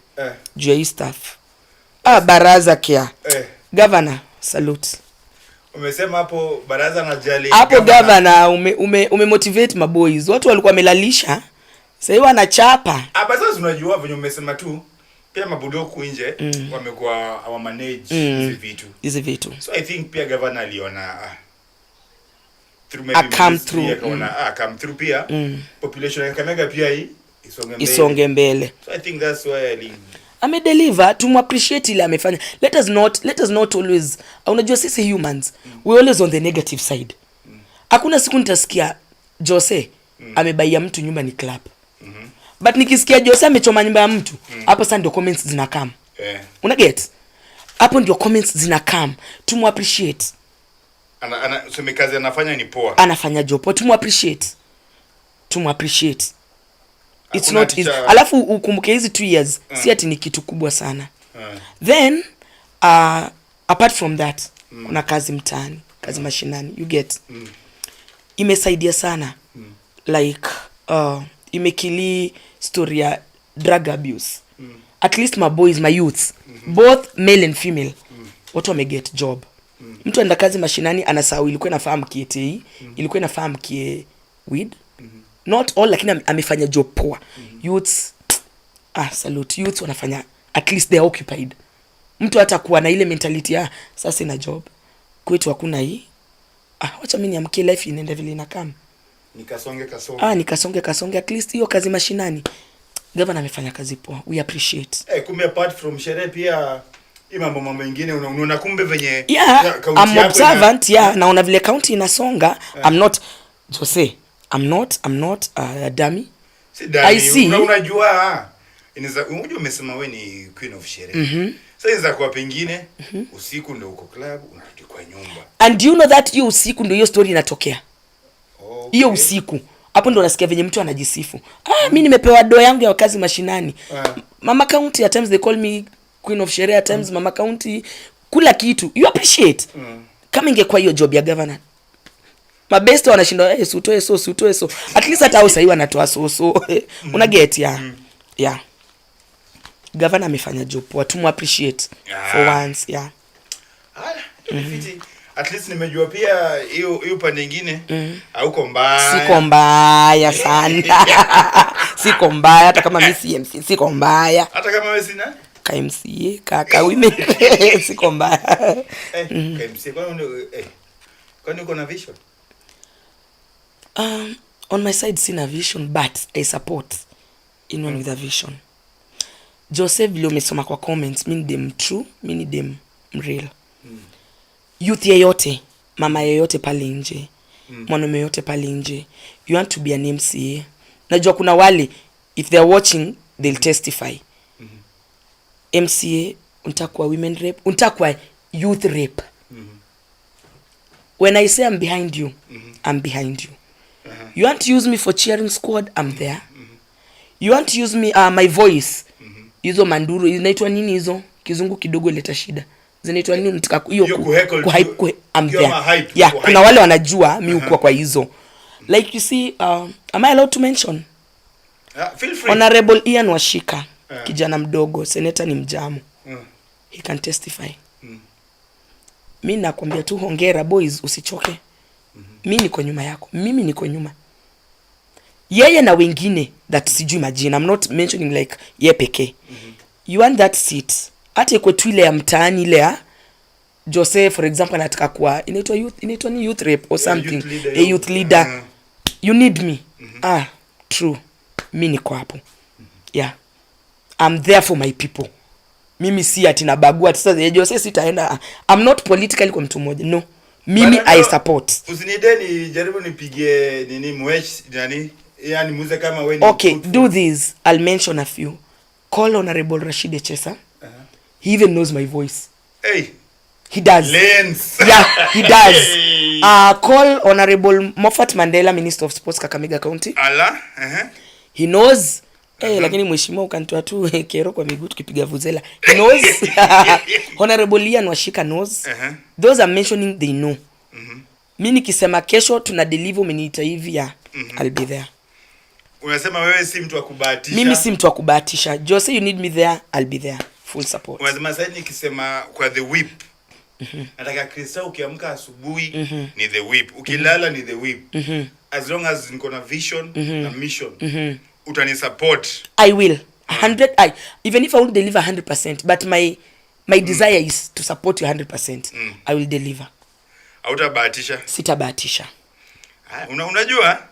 Juu ya hii staff. Baraza kia. Governor, salute. Umesema hapo baraza na jali. Hapo governor umemotivate maboys. Watu walikuwa wamelalisha. Sasa hivi wanachapa. Sasa unajua venye umesema tu pia mabudo kuinje wamekuwa hawa manage hizi vitu. So I think pia governor aliona through maybe come through pia population ya Kakamega pia hii isonge mbele. So I think that's why amedeliver, appreciate ile amefanya. Let us not always, unajua sisi humans we always on the negative side. Hakuna siku nitasikia Jose amebaia mtu nyumba ni clap. But nikisikia Jose amechoma nyumba ya mtu, hapo sasa ndio comments zinakam. Una get? Hapo ndio comments zinakam. Appreciate. Sema kazi anafanya ni poa. Anafanya job poa, appreciate. It's not easy. Alafu ukumbuke hizi 2 years si ati ni kitu kubwa sana. Then apart from that kuna kazi mtaani, kazi mashinani, you get. Imesaidia sana. Like imekili story ya drug abuse. At least my boys, my youths, both male and female, watu wameget job. Mtu anaenda kazi mashinani anasahau ilikuwa inafahamu KTE, ilikuwa inafahamu kie weed. Not all, lakini amefanya job poa. Youths, salute. Youths wanafanya, at least they are occupied. Mtu hata kuwa na ile mentality sasa ina job. Kwetu hakuna hii. Wacha mimi niamkie life inaenda vile inakam. Nikasonge. At least hiyo kazi mashinani. Governor amefanya kazi poa. We appreciate. Kumbe apart from sherehe pia mambo mengine unaona kumbe venye I'm observant, naona vile county inasonga. I'm not Jose. I'm not a dummy. I see. Unajua umesema wewe ni queen of sherehe. Sasa inaweza kuwa pengine usiku ndio uko club unarudi kwa nyumba. And you know that hiyo usiku ndio hiyo story inatokea. Hiyo usiku. Hapo ndo nasikia venye mtu anajisifu. Mimi nimepewa do yangu ya kazi mashinani. Mama county at times they call me queen of sherehe, at times mama county kula kitu. You appreciate. Kama ingekuwa hiyo job ya governor. Mabeste wanashinda utoe so. At least hata au saiwa anatoa so. Una get yeah. Governor amefanya job poa, appreciate for once, Fiti. At least nimejua pia hiyo pande nyingine hauko mbaya. Siko mbaya sana. Siko mbaya hata kama mimi si MC, siko mbaya. Hata kama wewe sina KMCA kaka women siko mbaya. KMCA kwani uko na vision? On my side sina vision, but I support anyone with a vision. Joseph vile umesoma kwa comments, mimi ni dem true, mimi ni dem real. Youth yeyote, mama yeyote pale nje, mwanaume yeyote pale nje, you want to be an MCA. Najua kuna wale, if they are watching, they'll testify. MCA, untakuwa women rep, untakuwa youth rep. When I say I'm behind you, I'm behind you. You want to use me for cheering squad, I'm there. You want to use me, my voice, hizo manduru, inaitwa nini hizo? Kizungu kidogo leta shida. Zinaitwa nini? Unataka hiyo ku-hype, I'm there. Yeah, kuna wale wanajua mimi uko kwa hizo. Like you see, am I allowed to mention? Feel free. Honorable Ian Washika, kijana mdogo, senator ni mjamu. He can testify. Mimi nakwambia tu hongera boys, usichoke. Mimi niko nyuma yako. Mimi niko nyuma. Yeye na wengine that sijui majina. I'm not mentioning like yeye pekee. You want that seat. Hata iko tu ile ya mtaani ile ya Joseph for example anataka kuwa inaitwa ni youth rep or something. A youth leader. You need me. True. Mimi niko hapo. Yeah. I'm there for my people. Mimi si ati nabagua sasa Joseph sitaenda. I'm not politically kwa mtu mmoja. No. Mimi I support. Usinideni jaribu nipige nini mwesh yani muze kama wewe. Okay, do this. I'll mention a few. Call Honorable Rashid Echesa. He even knows my voice. Hey. He does. Lens. Yeah, he does. Call Honorable Moffat Mandela, Minister of Sports, Kakamega County. Allah. He knows. Lakini mheshimiwa ukanitoa tu kero kwa miguu tukipiga vuzela. He knows. Honorable Ian Washika knows. Those I'm mentioning, they know. Mimi nikisema kesho tuna deliver umeniita hivi ya I'll be there. Unasema wewe si mtu wa kubahatisha. Mimi si mtu wa kubahatisha. Jose, you need me there, I'll be there. Full support. Unasema sasa nikisema kwa the whip. Nataka Krista ukiamka asubuhi ni the whip. Ukilala ni the whip. As long as niko na vision na mission. Utani support. I will. 100 even if I won't deliver 100%, but my desire is to support you 100%. I will deliver. Hautabahatisha? Sitabahatisha. Unajua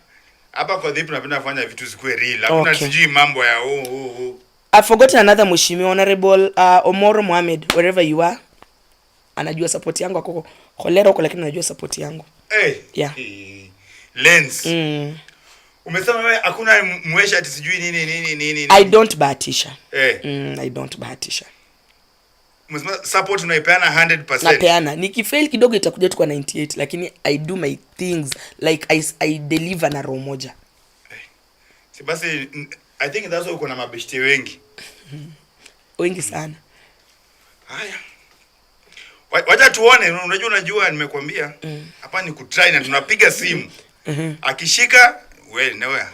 hapa kwa dhipi napenda kufanya vitu zikuwe real. Hakuna sijui mambo ya I forgot another mheshimiwa Honorable Omoro Mohamed, wherever you are. Anajua support yangu akoko kolera huko, lakini anajua support yangu. Yeah. Lens. Umesema wewe hakuna mwesha ati sijui nini. I don't bahatisha. I don't bahatisha. Umesema support unaipeana 100%. Napeana. Nikifail kidogo itakuja tu kwa 98, lakini I do my things like I deliver na roho moja. Si basi I think that's why uko na mabeshte wengi. Wengi sana. Haya. Wacha tuone, unajua nimekwambia hapa ni kutry na tunapiga simu. Akishika wewe na wewe.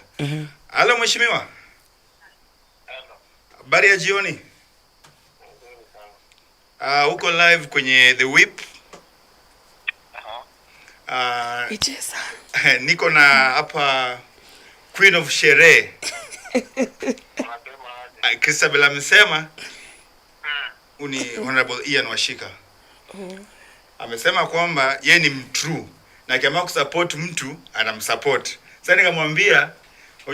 Halo mheshimiwa. Habari ya jioni. Uko live kwenye The Whip. Icheza. Niko na hapa Queen of Sherehe. Christabel amesema uni Honorable Ian Washika. Amesema kwamba yeye ni mtrue na kama kusupport mtu anamsupport. Sasa nikamwambia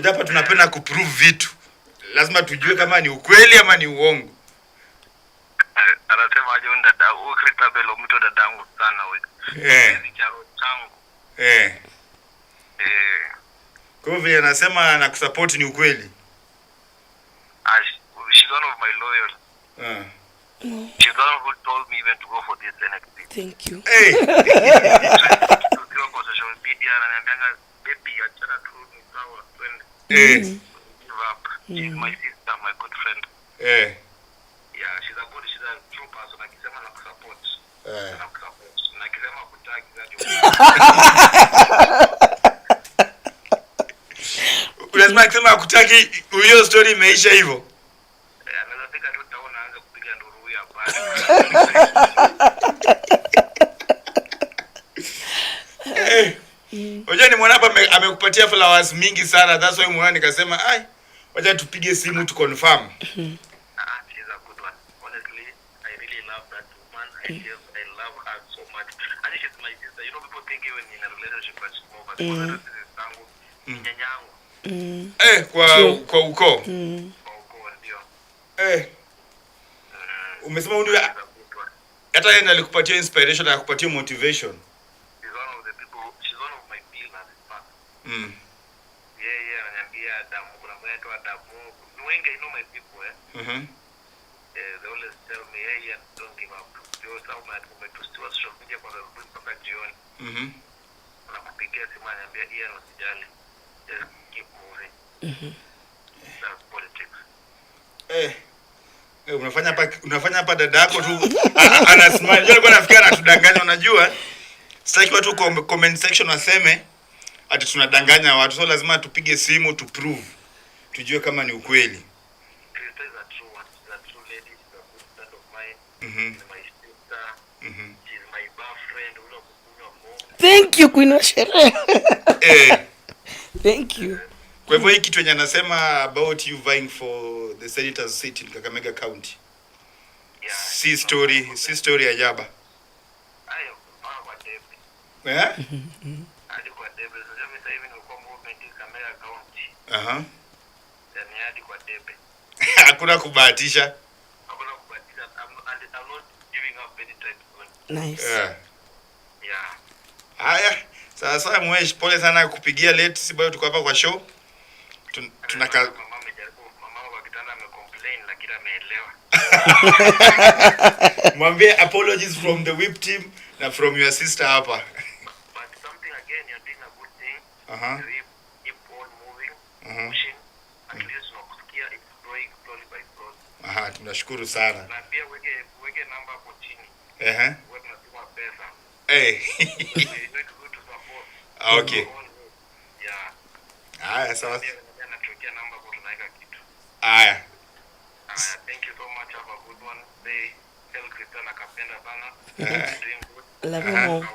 hapa tunapenda kuprove vitu. Lazima tujue kama ni ukweli ama ni uongo. Anasema aje dada huyu Christabel mtu dadangu sana wewe. Kwa hivyo anasema na kusupport ni ukweli. She's one of my lawyers. She's the one who told me even to go for this NXT. Thank you. Tukiwa kwa social media ananiambia baby achana tu ni sawa twende. Give up. She's my sister, my good friend. Yeah, she's a true person. Akisema na kusupport. Na akisema kutagi unasema akisema kutagi hiyo story imeisha hivyo. Anaweza fika tu utaona anza kupiga nduru huyu hapa. amekupatia flowers mingi sana. That's why mwana nikasema ai wacha tupige simu to confirm. She's a good one. Honestly, I really love that woman. I love her so much. And she's my sister. You know, people think even in a relationship but she's more, but tangu nyanyangu. Kwa ukoo. Kwa ukoo ndio. Umesema ndio hata yeye ndiye alikupatia inspiration na kukupatia motivation. She's one of the people, she's one of my pillars in fact. Yeah, ananiambia damu, kuna mtu wa damu. Wengi, you know my people, they always tell me, hey, don't give up. Because how much umetustiwa social media kwa sababu mpaka jioni. Anakupigia simu ananiambia Ian usijali. Just keep moving. That's politics. Unafanya hapa dada yako tu ana smile. Yule alikuwa anafikiria anatudanganya, unajua? Sitaki watu comment section waseme ati tunadanganya watu. So lazima tupige simu to prove. Tujue kama ni ukweli. Thank you Queen wa Sherehe. Thank you. Kwa hivyo hii kitu yenye anasema about you vying for the senator's seat in Kakamega County. Si story ya jaba. Ayo, kwa debe. Hadi kwa debe. Sasa mimi sasa hivi niko movement in Kakamega County. Yani hadi kwa debe. Hakuna kubahatisha. Hakuna kubahatisha. I'm not giving up any time soon. Nice. Yeah. Haya, sasa mwesh pole sana kupigia late, sababu tuko hapa kwa show. Tunaka mama wa kitanda amecomplain lakini ameelewa. Mwambie apologies from the whip team na from your sister hapa. But something again, you're doing a good thing. Keep on moving, pushing. At least unakusikia it's growing slowly by slowly. Tunashukuru sana. Na pia weke namba hapo chini. Wewe unatuma pesa. Okay. Aya, sawa. Aya. Thank you so much. Have a good one. They tell Christian akapenda bana. Doing good. Love you more.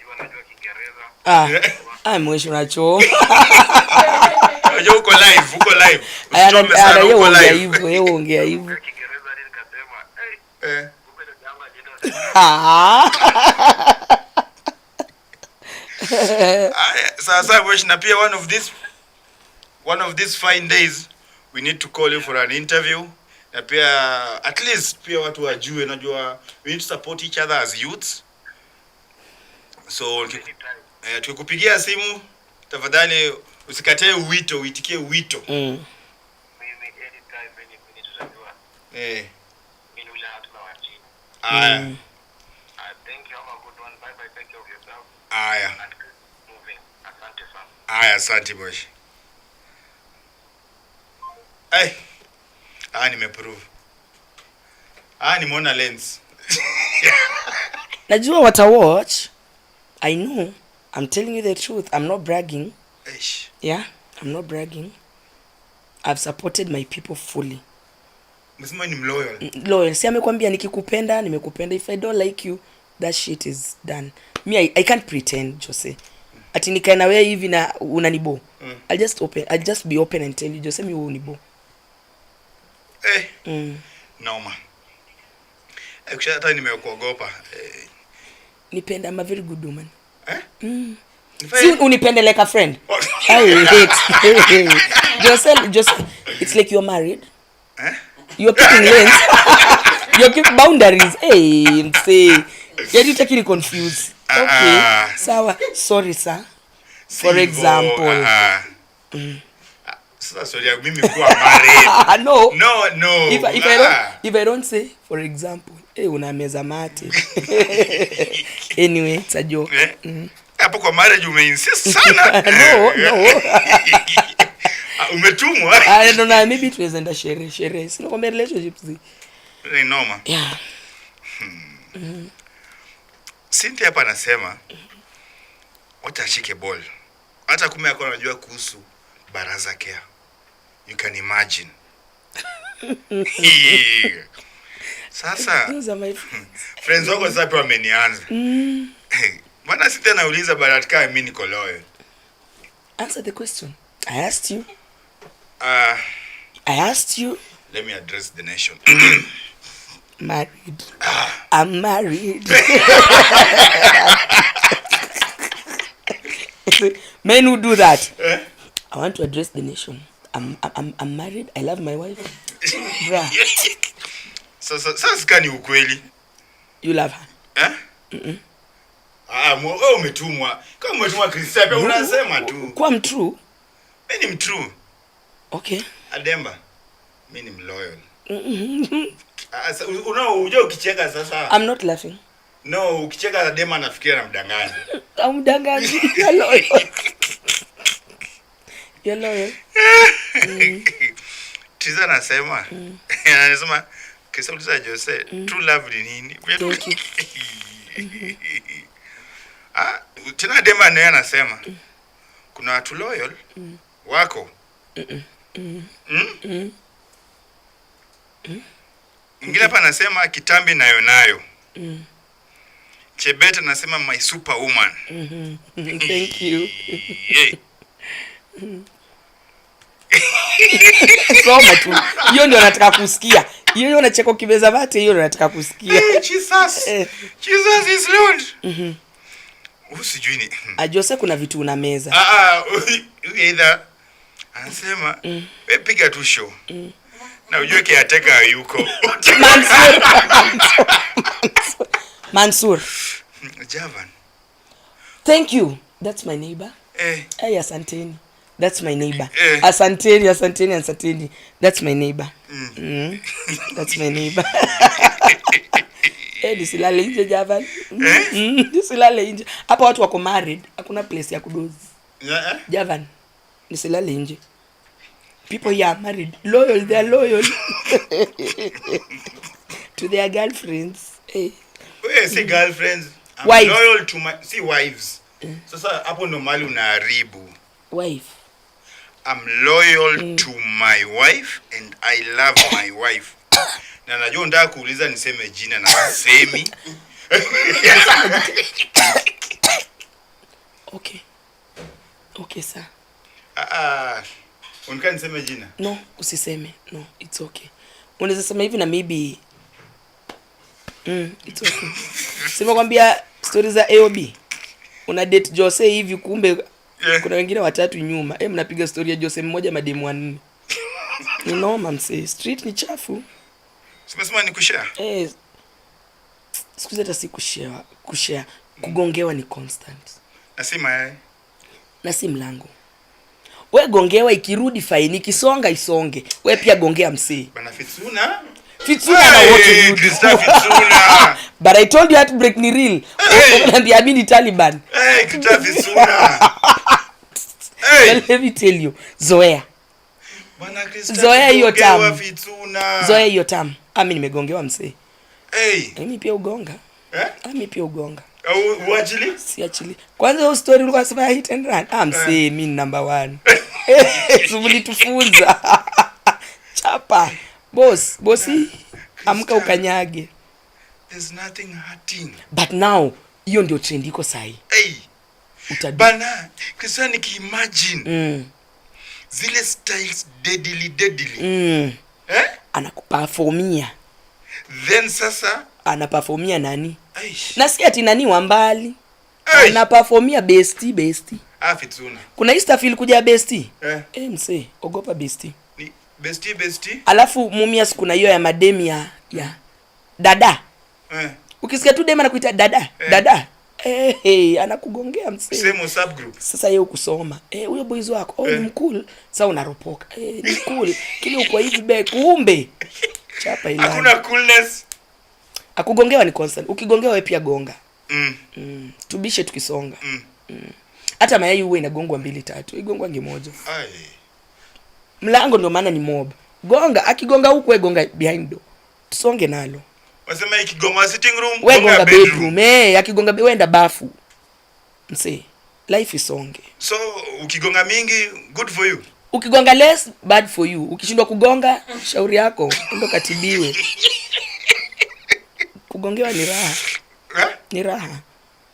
Wanajua Kiingereza. Mwisho nacho. Uko live. Yeye ongea hivyo. Kiingereza nikasema, Sasa wish na pia one of these fine days we need to call you for an interview. Na pia at least pia watu wajue, najua we need to support each other as youths. So tukikupigia simu tafadhali usikatae wito, uitikie wito. Mimi anytime mimi tutajua. Mimi ule hatu na wachini. Thank you. Have a good one. Bye bye. Take care of yourself. Moving. Asante sana. Asante bosh. Nimeprove. Nimeona lens. Najua what I watch. I know. I'm telling you the truth. I'm not bragging. Yeah, I'm not bragging. I've supported my people fully. Msema ni loyal. Loyal. Si amekwambia nikikupenda, nimekupenda. If I don't like you, that shit is done. Me, I can't pretend, Jose. Ati nikae na wewe hivi na unanibo. I'll just be open and tell you, Jose, mi unibo. Noma. Actually hata nimekuogopa. Nipenda, I'm a very good woman. Si unipende like a friend. I hate. Jose, it's like you're married. You're keeping lanes. You're keeping boundaries. Say, you're taking confused. Okay. Sawa. Sorry, sir. For example. Sorry, mimi kuwa married. No. If I don't say, for example, unameza mate. Anyway, it's a joke. Hapo kwa marriage umeinsist sana. No. Umetumwa. I don't know, maybe tuwezenda sherehe. Sino kwa relationships. Ni noma. Yeah. Cynthia hapa anasema wacha ashike ball. Hata kume yako anajua kuhusu Baraza Care. You can imagine. Sasa Those are my friends wako sasa pia wamenianza. Mbona sita nauliza Baratka mimi niko loyal? Answer the question. I asked you. Let me address the nation. Married. I'm married. Men who do that. I want to address the nation. I'm married. I love my wife. Bruh. Sasa sikani ukweli. You love her? Wewe umetumwa. Kama umetumwa Kristiape unasema tu. Kwa mtrue. Mimi ni mtrue. Okay. Ademba. Mimi ni loyal. Unajua ukicheka sasa. I'm not laughing. No, ukicheka Ademba nafikiria namdanganya. Amdanganya. You're loyal. You're loyal. Tiza nasema. Anasema kisa uliza Jose, true love ni nini? Thank you. Tena Ademba naye anasema kuna watu loyal wako. Mwingine hapa anasema kitambi nayo. Chebet anasema my superwoman. Thank you. Soma tu. Hiyo ndio nataka kusikia. Hiyo unacheka kibeza bate, hiyo nataka kusikia. Jesus. Jesus is Lord. Usijui ni. Ajose kuna vitu una meza. Either anasema wewe piga tu show. Na ujue kiateka yuko. Mansur. Javan. Thank you. That's my neighbor. Hey, asanteni. That's my neighbor. Asanteni. That's my neighbor. That's my neighbor. Nisilale nje Javan. Nisilale nje. Hapa watu wako married, hakuna place ya kudozi. Javan. Nisilale nje. People here are married. Loyal, they are loyal to their girlfriends. See girlfriends. I'm wives. Loyal to my wives. Sasa hapo ndo mali unaharibu. Wife. I'm loyal to my wife and I love my wife. Na najua unataka kuuliza niseme jina na semi. Okay sir. Unika niseme jina? No, usiseme. No, it's okay. Unaweza sema hivi na maybe it's okay. Sema kwambia stories za AOB. Una date Jose hivi kumbe kuna wengine watatu nyuma. Mnapiga story ya Jose mmoja mademu wanne. Ni normal mse. Street ni chafu. Simesema ni kushare. Siku zote si kushare. Kugongewa ni constant. Na si mlango. We gongewa ikirudi fine, ikisonga isonge. We pia gongea msee. Bana Fitsuna na what you do. But I told you heartbreak ni real. And the Amini Taliban. Fitsuna. Well, let me tell you. Zoea hiyo tamu. Zoea hiyo tamu. Mimi nimegongewa msee. Mimi pia ugonga. Mimi pia ugonga. Uachili? Si achili. Kwanza hiyo story ulikuwa unasema hit and run. Msee mimi number 1. Subuli tufunza. Chapa. Bosi, amka ukanyage. There's nothing hurting. But now, hiyo ndio trend iko sahi. Bana, kisa nikiimagine. Zile styles deadly. Anakuperformia. Then sasa anaperformia nani? Nasikia ati nani wa mbali. Anaperformia bestie. Fitsuna. Kuna Easter feel kuja bestie. Mse, ogopa bestie. Ni bestie. Alafu Mumias kuna hiyo ya mademia ya dada. Ukisikia tu dema anakuita dada. Dada. Anakugongea mse. Same subgroup. Sasa yeye ukusoma. Huyo boys wako, ni mcool. Sasa unaropoka. Ni cool. Kile uko hivi kumbe. Chapa ile. Hakuna coolness. Akugongewa ni constant. Ukigongewa wewe pia gonga. Tubishe tukisonga. Hata mayai uwe inagongwa 2-3. Igongwa moja. Mlango ndio maana ni mob. Gonga, akigonga huko wewe gonga behind door. Tusonge nalo. Wasema ikigonga sitting room, wewe gonga bedroom. Akigonga wenda bafu. Mse, life isonge. So ukigonga mingi good for you. Ukigonga less bad for you. Ukishindwa kugonga shauri yako, ndo katibiwe. Kugongewa ni raha. Ni raha.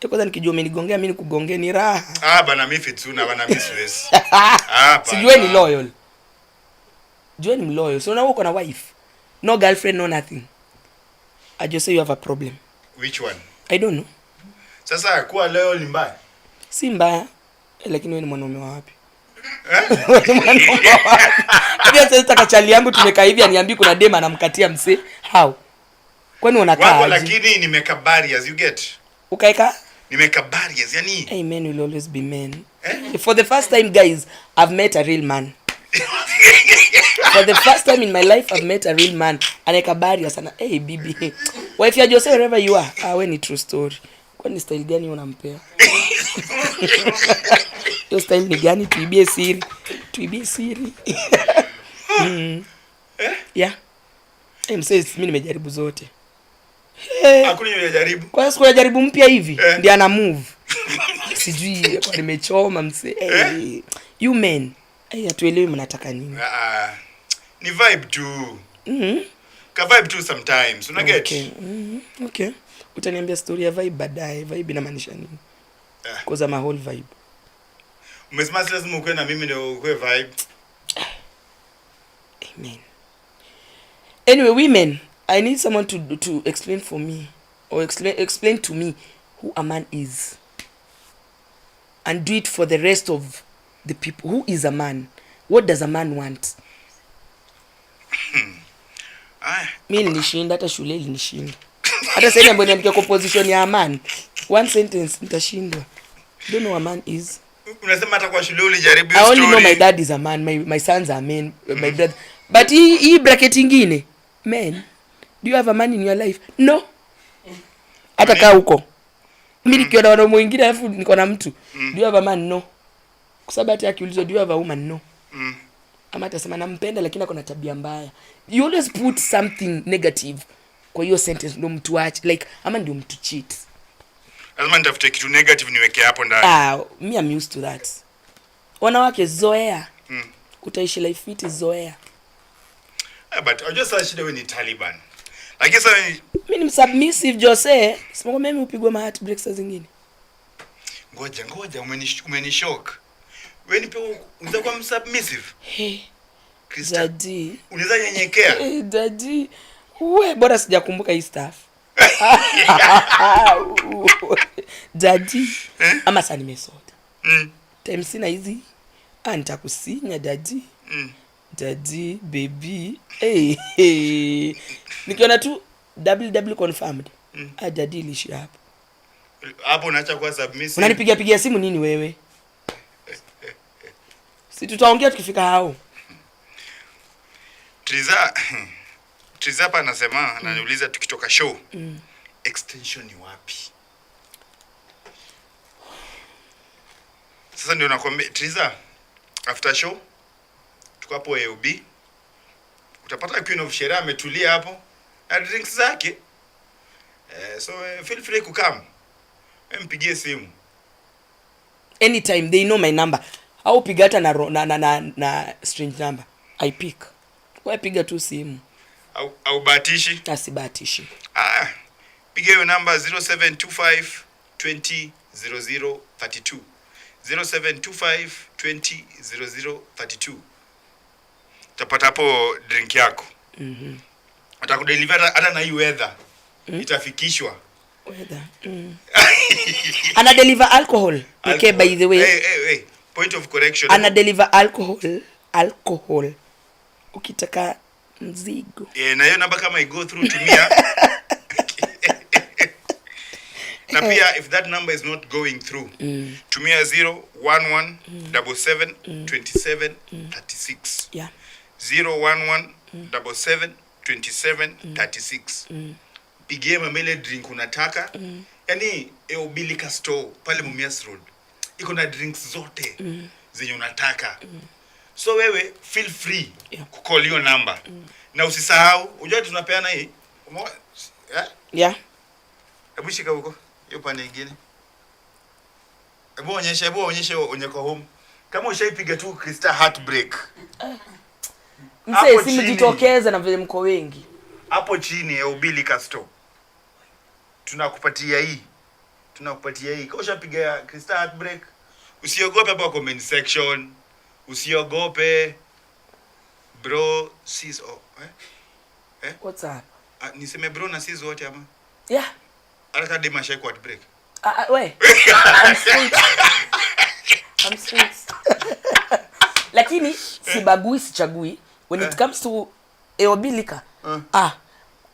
Kwanza nikijua umenigongea mimi nikugongea ni raha. Bana mimi fitsuna bana mimi siwezi. Sijue ni loyal. Jua ni loyal. So now uko na wife. No girlfriend, no nothing. I just say you have a problem. Which one? I don't know. Sasa kuwa loyal ni mbaya? Si mbaya. Lakini wewe ni mwanaume wa wapi? Hadi sasa takachali yangu tumekaa hivi aniambie kuna dema anamkatia mse. How? Kwani unakaa wako lakini nimeka barriers, you get? Ukaeka? Nimeka barriers, yani. Hey, men will always be men. For the first time guys, I've met a real man. For the first time in my life I've met a real man. Aneka barriers sana. Hey bibi. Wife ya Jose wherever you are. We ni true story. Kwani style gani unampea? Yo style ni gani? Tuibie siri. Tuibie siri. Yeah. Msee mimi nimejaribu zote. Hakuna nimejaribu. Kwa siku najaribu mpya hivi ndio ana move. Sijui kwa nimechoma msee. You men. Hatuelewi mnataka nini. Ni vibe tu. Ka vibe tu sometimes. Una get? Okay. Okay. Utaniambia story ya vibe baadaye. Vibe inamaanisha nini? Cause I'm a whole vibe. Umesema lazima ukwe na mimi ndio ukwe vibe. Amen. Anyway, women, I need someone to explain for me or explain to me who a man is. And do it for the rest of the people. Who is a man? What does a man want? Mimi nilishinda hata shule ilinishinda. Hata sasa mbona niamkia composition ya man. One sentence nitashindwa. Don't know what a man is. Unasema hata kwa shule ulijaribu hiyo story. I only know my dad is a man, my sons are men, my brother. But hii bracket ingine, men. Do you have a man in your life? No. Hata kaa huko. Mimi nikiona wanaume wengine alafu niko na mtu. Do you have a man? No. Kwa sababu hata akiulizwa do you have a woman? No. Ama atasema nampenda lakini ako na tabia mbaya. You always put something negative kwa hiyo sentence ndio mtu ache like ama ndio mtu cheat. Lazima nitafute kitu negative niweke hapo ndani. Me I'm used to that. Wanawake zoea. Utaishi life fit zoea. But I just shida wewe ni Taliban. Lakini sasa mimi ni submissive Jose. Sema mimi upigwa ma heart breaks zingine. Ngoja umenishock. Wewe ni pia unaweza kuwa submissive. Daddy. Unaweza nyenyekea. Daddy. Wewe bora sijakumbuka hii stuff. Daddy. Ama sasa nimesota. Time sina hizi. Nitakusinya daddy. Daddy baby. Nikiona tu www confirmed. Daddy lishi hapo. Hapo unaacha kuwa submissive. Unanipigia simu nini wewe? Si tutaongea tukifika hao. Triza hapa anasema ananiuliza tukitoka show. Extension ni wapi? Sasa ndio nakwambia Triza, after show tuko hapo AOB. Utapata Queen of Sherehe ametulia hapo na drinks zake. So feel free to come. Mpigie simu. Anytime they know my number. Au piga hata na strange number. I pick. Wewe piga tu simu. Au batishi? Asibatishi. Piga hiyo namba 0725 20 00 32. 0725 20 00 32. Utapata hapo drink yako. Atakudeliver hata na hii weather. Itafikishwa. Weather. Ana deliver alcohol. Okay, by the way. Hey. Point of correction. Ana deliver alcohol. Ukitaka mzigo. Na hiyo namba kama I go through tumia. Na pia if that number is not going through, tumia 011 77 27 36. Yeah. 011 77 27 36. Pigie mamele drink unataka. Yaani Eobilika store pale Mumias Road. Iko na drinks zote zenye unataka. So wewe feel free kucall hiyo number. Na usisahau, unajua tunapeana hii. Yeah. Hebu shika huko. Hiyo pande nyingine. Hebu onyeshe onyeko home. Kama ushaipiga tu Krista heartbreak. Msee simu jitokeza na vile mko wengi. Hapo chini ya Ubilika store. Tunakupatia hii. tunakupatia hii. Kwa ushapiga Krista heartbreak. Usiogope hapa comment section. Usiogope. Bro, sis What's up? Niseme bro na sis wote ama? Yeah. Alaka dema shake heartbreak. We. I'm straight. Lakini sibagui sichagui when it comes to eobilika.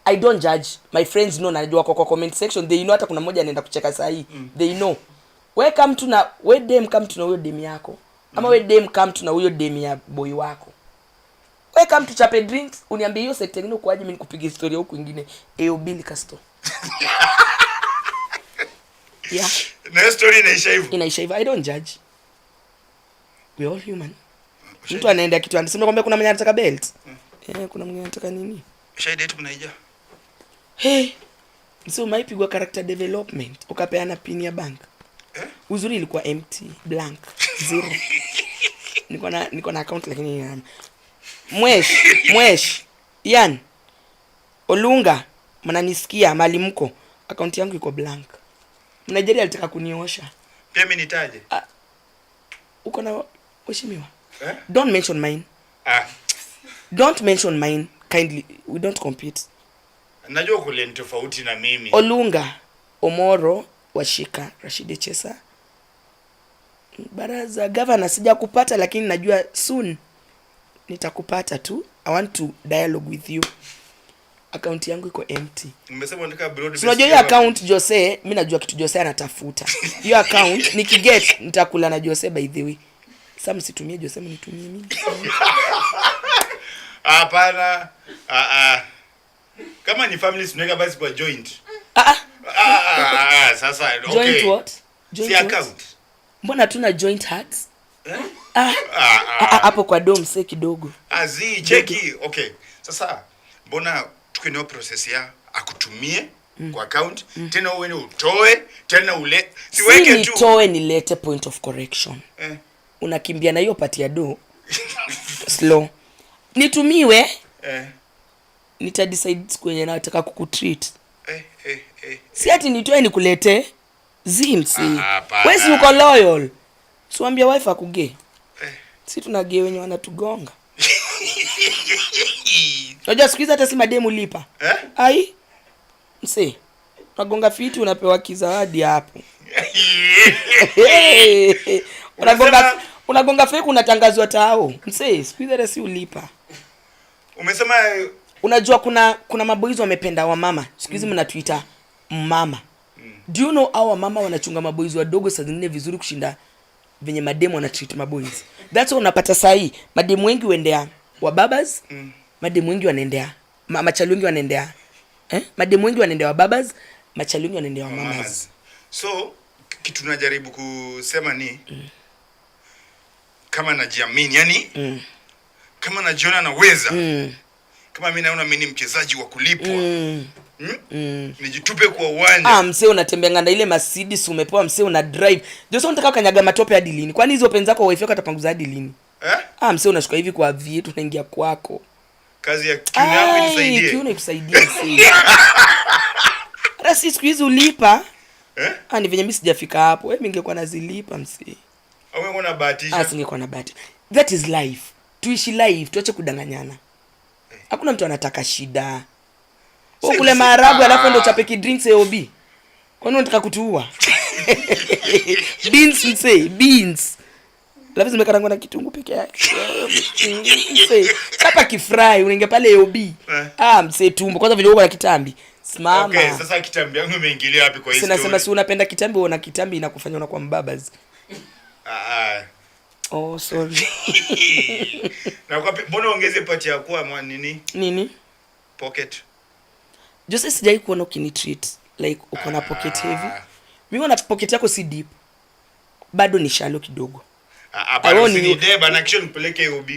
I don't judge. My friends know, najua kwa comment section they know, hata kuna mmoja anaenda kucheka saa hii. They know. We come to na we dem come to na huyo dem yako. Ama we dem come to na huyo dem ya boy wako. We come to chape drinks, uniambie hiyo sekta nyingine ukoaje, mimi nikupigie story huko kwingine. Eobilika store. Yeah. Na story inaisha hivyo. Inaisha hivyo. I don't judge. We all human. Mtu anaenda kitu anasema kwamba kuna mwenye anataka belt. Kuna mwenye anataka nini? Shade yetu mnaija. Hey. So maipigwa character development. Ukapeana pin ya bank. Uzuri ilikuwa empty, blank, zero. Niko na account lakini Mwesh. Ian. Olunga, mnanisikia mali mko? Account yangu iko blank. Nigeria alitaka kuniosha. Pia mimi nitaje? Uko na heshimiwa? Don't mention mine. Don't mention mine kindly. We don't compete. Najua kule ni tofauti na mimi. Olunga, Omoro, Washika, Rashid Chesa. Baraza governor sijakupata lakini najua soon nitakupata tu. I want to dialogue with you. Account yangu iko empty. Umesema unataka broad base. Unajua hiyo account Jose, mimi najua kitu Jose anatafuta. Hiyo account nikiget nitakula na Jose by the way. Sasa msitumie Jose, mnitumie mimi. Hapana. Kama ni family tunaweka basi kwa joint. Sasa okay. Joint what? Si account. Mbona tuna joint hearts? Hapo kwa dom se kidogo. Cheki. Okay. Sasa mbona tukinao process ya akutumie kwa account tena wewe utoe tena ule siweke tu. Nitoe nilete point of correction. Unakimbia na hiyo pati ya do. Slow. Nitumiwe. Nita decide kwenye nataka kukutreat. Si ati nitoe nikulete zimsi. Wewe si uko loyal. Siambia wife akuge. Si tunage wenye wanatugonga. Unajua sikiza hata si mademu lipa. Ai. Mse. Unagonga fiti unapewa kizawadi hapo. Unagonga fake unatangazwa tao. Mse, sikiza hata si ulipa. Umesema unajua kuna maboys wamependa wa mama. Sikiza mnatuita mama. Do you know our mama wanachunga maboys wadogo saa zingine vizuri kushinda venye mademu wanatreat maboys. That's why unapata saa hii mademu wengi waendea wa babas, mademu wengi wanaendea machali wengi wanaendea mademu wengi wanaendea wa babas, machali wengi wanaendea wa mamas. So kitu tunajaribu kusema ni kama najiamini, yani kama najiona naweza, kama mimi naona mimi ni mchezaji wa kulipwa, nijitupe kwa uwanja. Msee unatembea nganda ile Mercedes umepewa, msee una drive. Ndio unataka kanyaga matope hadi lini? Kwani hizo penzi zako wife yako atapanguza hadi lini? Msee unashuka hivi kwa vie tunaingia kwako. Kazi ya kiuno yangu inisaidie. Kiuno ikusaidie msee. Rasi siku hizi ulipa. Ni venye mimi sijafika hapo. Wewe ningekuwa nazilipa msee. Au wewe una bahatisha? Singekuwa na bahati. That is life. Tuishi life, tuache kudanganyana. Hakuna mtu anataka shida. Kule maharagwe alafu ndio chapeki drinks AOB. Kwani unataka kutuua? Beans msee, beans. Alafu zimekarangwa na kitunguu peke yake. Msee, chapa kifry unaingia pale AOB. Msee tumbo kwanza vile uko na kitambi. Simama. Okay, sasa kitambi yangu imeingilia wapi kwa hiyo story? Sinasema si unapenda kitambi, una kitambi inakufanya unakuwa mbabas. Oh, sorry. Na kwa mbona ongeze pati ya kwa nini? Pocket. Jose sijai kuona ukinitreat like uko na pocket heavy. Mimi na pocket yako si deep. Bado ni shallow kidogo. Bado ni deba na kisha nipeleke UB.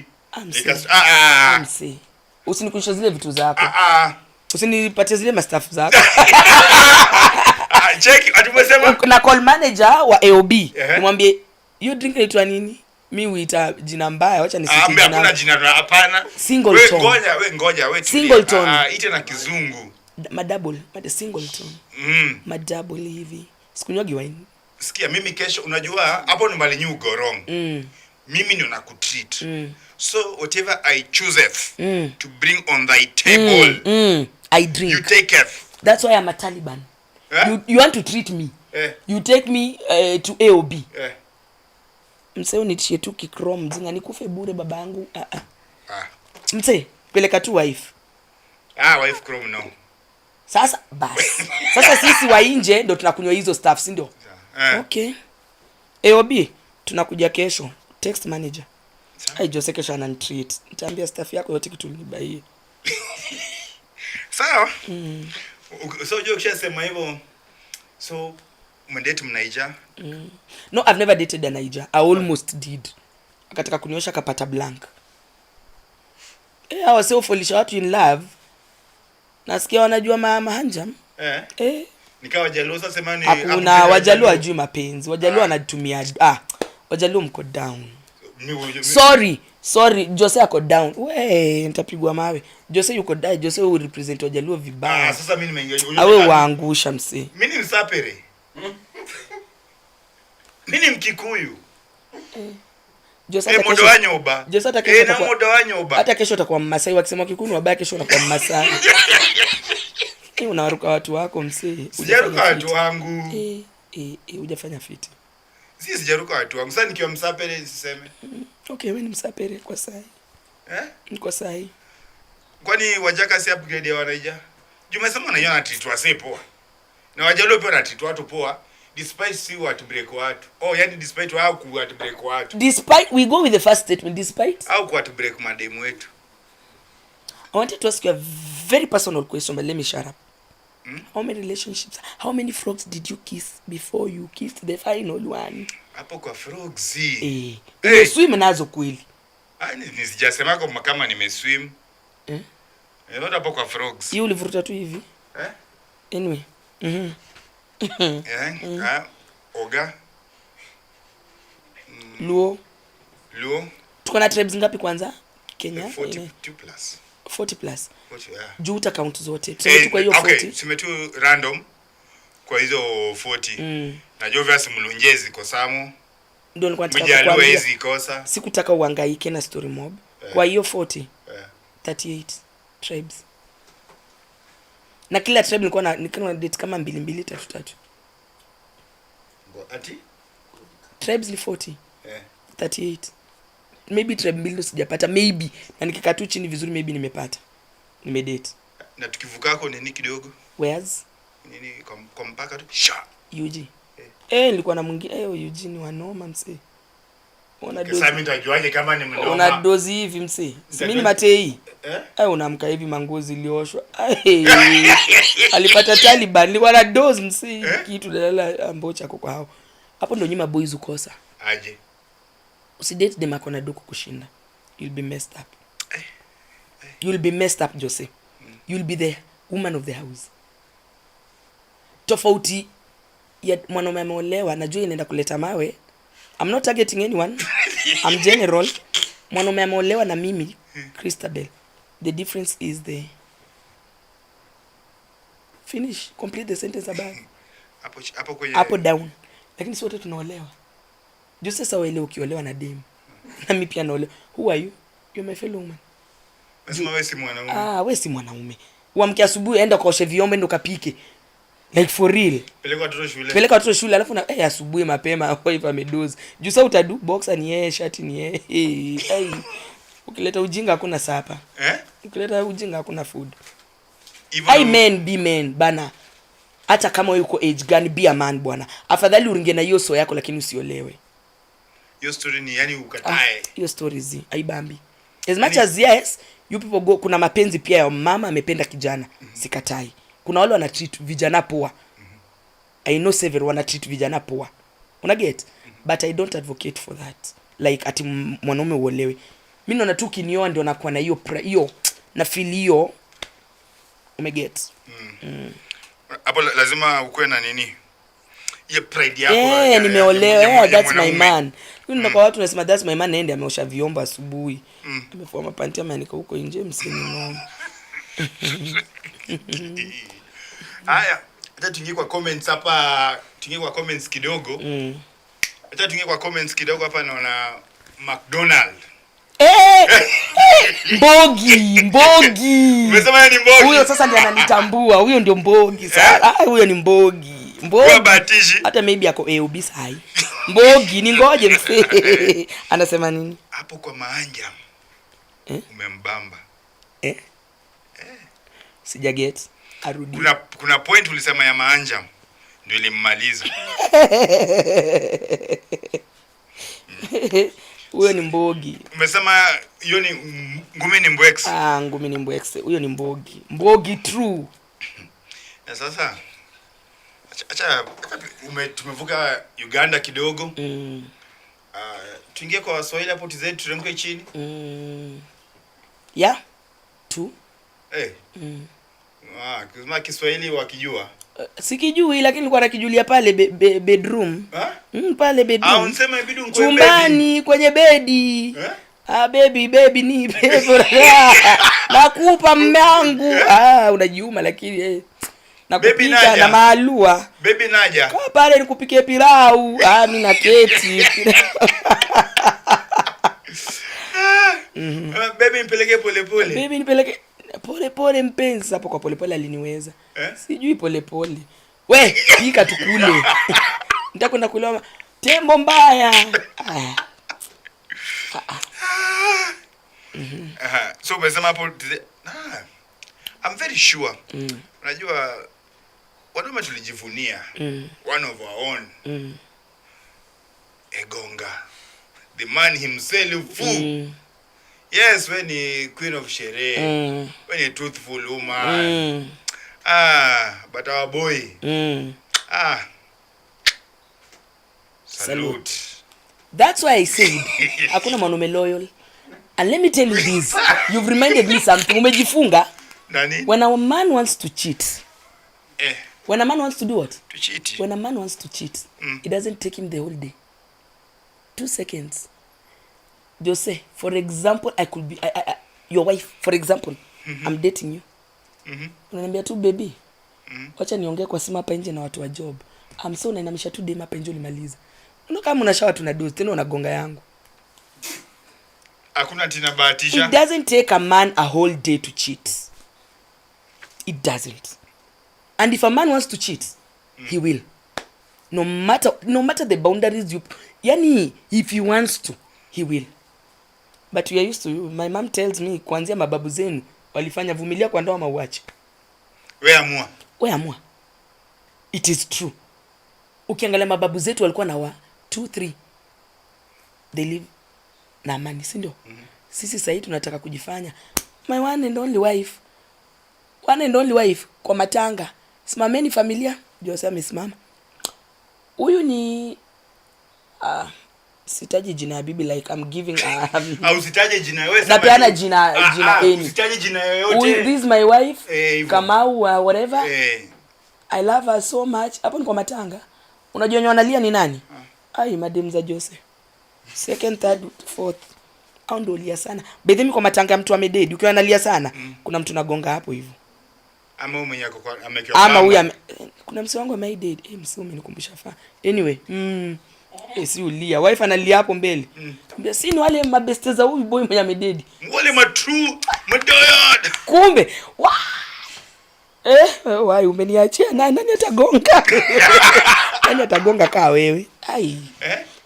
Msi. Usinikunisha zile vitu zako. Usinipatie zile mastaff zako. Check, atumesema na call manager wa AOB. Nimwambie hiyo drink inaitwa nini? Mimi huita jina mbaya, acha nisite jina. Hakuna jina hapana. Singleton. Ngoja wewe. Singleton. Ite na kizungu. Madouble, single tone. Madouble hivi. Sikunywagi wine. Sikia mimi kesho unajua hapo ni mbali you go wrong. Mimi ndio nakutreat. So whatever I chooseth to bring on thy table. I drink. You take it. That's why I'm a Taliban. You want to treat me. You take me to AOB. Msee unitishie tu kikrom mzinga nikufe bure babangu. Msee peleka tu wife. Wife chrome no. Sasa basi. Sasa sisi wa nje ndo tunakunywa hizo stuff, si ndio? Okay. AOB tunakuja kesho. Text manager. Jose kesho ananitreat. Nitaambia staff yako yote kitu nibaie. Sawa. So Joe ukishasema hivyo. So umedate mnaija? No, I've never dated a Naija. I almost did. Akataka kuniosha kapata blank. I was so foolish watu in love. Nasikia wanajua mahanjam. Nikawa Wajaluo sasa semani hakuna Wajaluo ajui mapenzi. Wajaluo anatumia Wajaluo mko down. Sorry, Jose ako down. We nitapigwa mawe. Jose yuko down. Jose u represent Wajaluo vibaya. Sasa mimi nimeingia. Awe waangusha msee. Mimi ni Msapere. Mimi ni Mkikuyu. Jose modo wanyoba. Jose hata kesho utakuwa Mmasai, wakisema Kikuyu wabaya kesho unakuwa Mmasai. Unaruka watu wako msee. Sijaruka watu wangu. Hujafanya fiti. Sijaruka watu wangu. Sasa nikiwa Msapere siseme. Okay, wewe ni Msapere kwa sai. Kwa sai. Kwani Wajaka si upgrade ya Wanaija? Jumesema na yana treat wase poa. Na Wajaluo pia na treat watu poa. Despite si watu break watu. Yani despite wao ku watu break watu. Despite, we go with the first statement. Despite au ku watu break mademu wetu. I wanted to ask you a very personal question, but let me shut up. How many relationships, how many frogs did you kiss before you kissed the final one? Hapo kwa frogs. Swim nazo kweli. Nisijasema kama nimeswim. Not hapo kwa frogs. Hiyo ulivuruta tu hivi? Anyway. Oga. Luo. Tuko na tribes ngapi kwanza? Kenya 40 plus. 40 plus. 40, yeah. Juu uta count zote. Tuseme kwa hiyo 40. Okay, tuseme tu random kwa hizo 40. Na Jovius Mulunjezi kwa Samu. Ndio nilikuwa nataka kukwambia. Hizi kosa. Sikutaka uhangaike na story mob. Kwa hiyo 40. 38 tribes. Na kila tribe nilikuwa na date kama 2 3. Ati? Tribes ni 40. 38. Maybe tribe 2 sijapata, maybe. Na nikikaa tu chini vizuri maybe nimepata. Nimedate. Na tukivukako nini kidogo? Where's? Nini kwa mpaka tu. Sha. UG. Nilikuwa na mwingine UG ni wanoma msee. Una dozi. Sasa mimi nitajuaje kama ni mnoma? Una dozi hivi msee. Mimi ni Matei. Unaamka hivi mangozi ilioshwa. Alipata Taliban, nilikuwa na dozi msee. Kitu dalala ambocha kwa hao. Hapo ndo nyima boys ukosa. Aje. Usidate dem akona doko kushinda. You'll be messed up. You'll be messed up, Jose. You'll be the woman of the house. Tofauti ya mwanaume ameolewa, najua inaenda kuleta mawe. I'm not targeting anyone. I'm general. Mwanaume ameolewa na mimi, Christabel. The difference is the finish. Complete the sentence above. Hapo down. Lakini si wote tunaolewa. Just sasa wewe ukiolewa na dem. Na mimi pia naolewa. Who are you? You're my fellow woman. Lazima wewe si mwanaume. Wewe si mwanaume. Uamke asubuhi enda kaoshe vyombo ndo kapike. Like for real. Peleka watoto shule alafu na asubuhi mapema wife amedoze. Juu sasa utadu boxer ni yeye, shati ni yeye. Ukileta ujinga hakuna sapa. Ukileta ujinga hakuna food. Men be men bana. Hata kama yuko age gani be a man bwana. Afadhali uringe na hiyo so yako lakini usiolewe. Hiyo story ni yani ukatae. Hiyo story haibambi. As much as yes, you people go, kuna mapenzi pia ya mama amependa kijana. Sikatai. Kuna wale wana treat vijana poa. I know several wana treat vijana poa. Una get? But I don't advocate for that. Like ati mwanaume uolewe. Mimi naona tu kinioa ndio nakuwa na hiyo na feel hiyo. Umeget? Hapo lazima ukue na nini? Hiyo pride yako. Nimeolewa. That's my man. Kuna kwa watu nasema that's my man naende ameosha vyombo asubuhi. Amefua mapanti ameanika huko nje msini mama. Haya, Acha tuingie kwa comments hapa, tuingie kwa comments kidogo. Acha tuingie kwa comments kidogo hapa, naona McDonald. Mbogi. Umesema ni Mbogi? Huyo sasa ndiye ananitambua. Huyo ndio Mbogi sasa. Huyo ni Mbogi. Kwa batishi. Hata maybe ako ubisai. Mbogi ni ngoje mse. Anasema nini? Hapo kwa Maanja. Umembamba. Sija get. Arudi. Kuna point ulisema ya Maanja ndio ilimmaliza. Huyo ni Mbogi. Umesema hiyo ni Ngumi ni Mbwex. Ngumi ni Mbwex. Huyo ni Mbogi. Mbogi true. Na sasa acha tumevuka Uganda kidogo. Tuingie kwa Waswahili hapo TZ turemke chini. Yeah. Tu. Kama Kiswahili wakijua. Sikijui lakini nilikuwa nakijulia pale bedroom. Pale bedroom. Unasema ibidi unkoe chumbani kwenye bedi. Baby ni nakupa mmangu. Unajiuma lakini nakupika na maalua. Baby naja. Kwa pale nikupikie pilau. Mimi na keti. Baby nipeleke pole pole. Baby nipeleke pole pole mpenzi. Hapo kwa pole pole aliniweza. Sijui pole pole. We, pika tukule. Nitakwenda kula tembo mbaya. So umesema hapo I'm very sure. Unajua wanaume tulijivunia one of our own. Egonga. The man himself. Yes, when he queen of Shere. When he truthful woman. But our boy. Salute. That's why I said hakuna mwanaume loyal. And let me tell you this. You've reminded me something. Umejifunga. Nani? When a man wants to cheat. When a man wants to do what? To cheat. When a man wants to cheat, it doesn't take him the whole day. 2 seconds. Jose, for example, I could be your wife, for example. I'm dating you. Unaniambia tu baby. Wacha niongee kwa simu hapa nje na watu wa job. So unainamisha tu dem hapa nje ulimaliza. Unaona kama unashawa tunadozi tena unagonga yangu. Hakuna tina bahatisha. It doesn't take a man a whole day to cheat. It doesn't. And if a man wants to cheat, he will. No matter the boundaries you yani if he wants to, he will. But we are used to you. My mom tells me kuanzia mababu zenu walifanya vumilia kwa ndoa mauache. Wewe amua. It is true. Ukiangalia mababu zetu walikuwa na 2, 3. They live na amani, si ndio? Sisi sasa tunataka kujifanya my one and only wife kwa matanga. Simameni familia. Jose amesimama. Huyu ni sitaji jina ya bibi like I'm giving au sitaje jina wewe. Napeana jina eni. Sitaje jina yoyote. This is my wife. Kamau whatever. I love her so much. Hapo ni kwa matanga. Unajua wanalia ni nani? Madem za Jose. 2nd, 3rd, 4th. Au ndio lia sana. Bedhemi kwa matanga mtu amededi. Ukiwa analia sana, kuna mtu nagonga hapo hivyo. Ama wewe mwenyewe amekiwa. Ama huyu kuna msi wangu ameided. Msi umenikumbusha fa. Anyway, si ulia. Wife analia hapo mbele. Ambia si ni wale mabeste za huyu boy mwenye amededi. Wale true mdoyod. Kumbe. Wai umeniachia nani atagonga? Nani atagonga kaa wewe?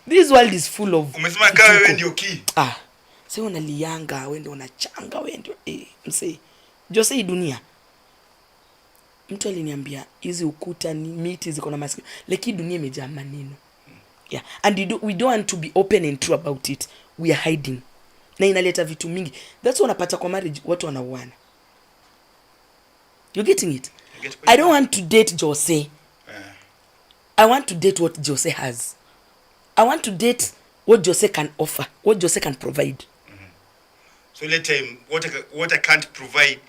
This world is full of. Umesema kaa wewe ndio key. Sasa unalianga, wewe ndio unachanga, wewe ndio msee. Jose hii dunia. Mtu aliniambia hizi ukuta ni miti ziko na masikio. Like dunia imejaa maneno. Yeah. And we don't want to be open and true about it. We are hiding. Na inaleta vitu mingi. That's why unapata kwa marriage watu wanauana. You getting it? I don't want to date Jose. I want to date what Jose has. I want to date what Jose can offer, what Jose can provide. So let him what I can't provide.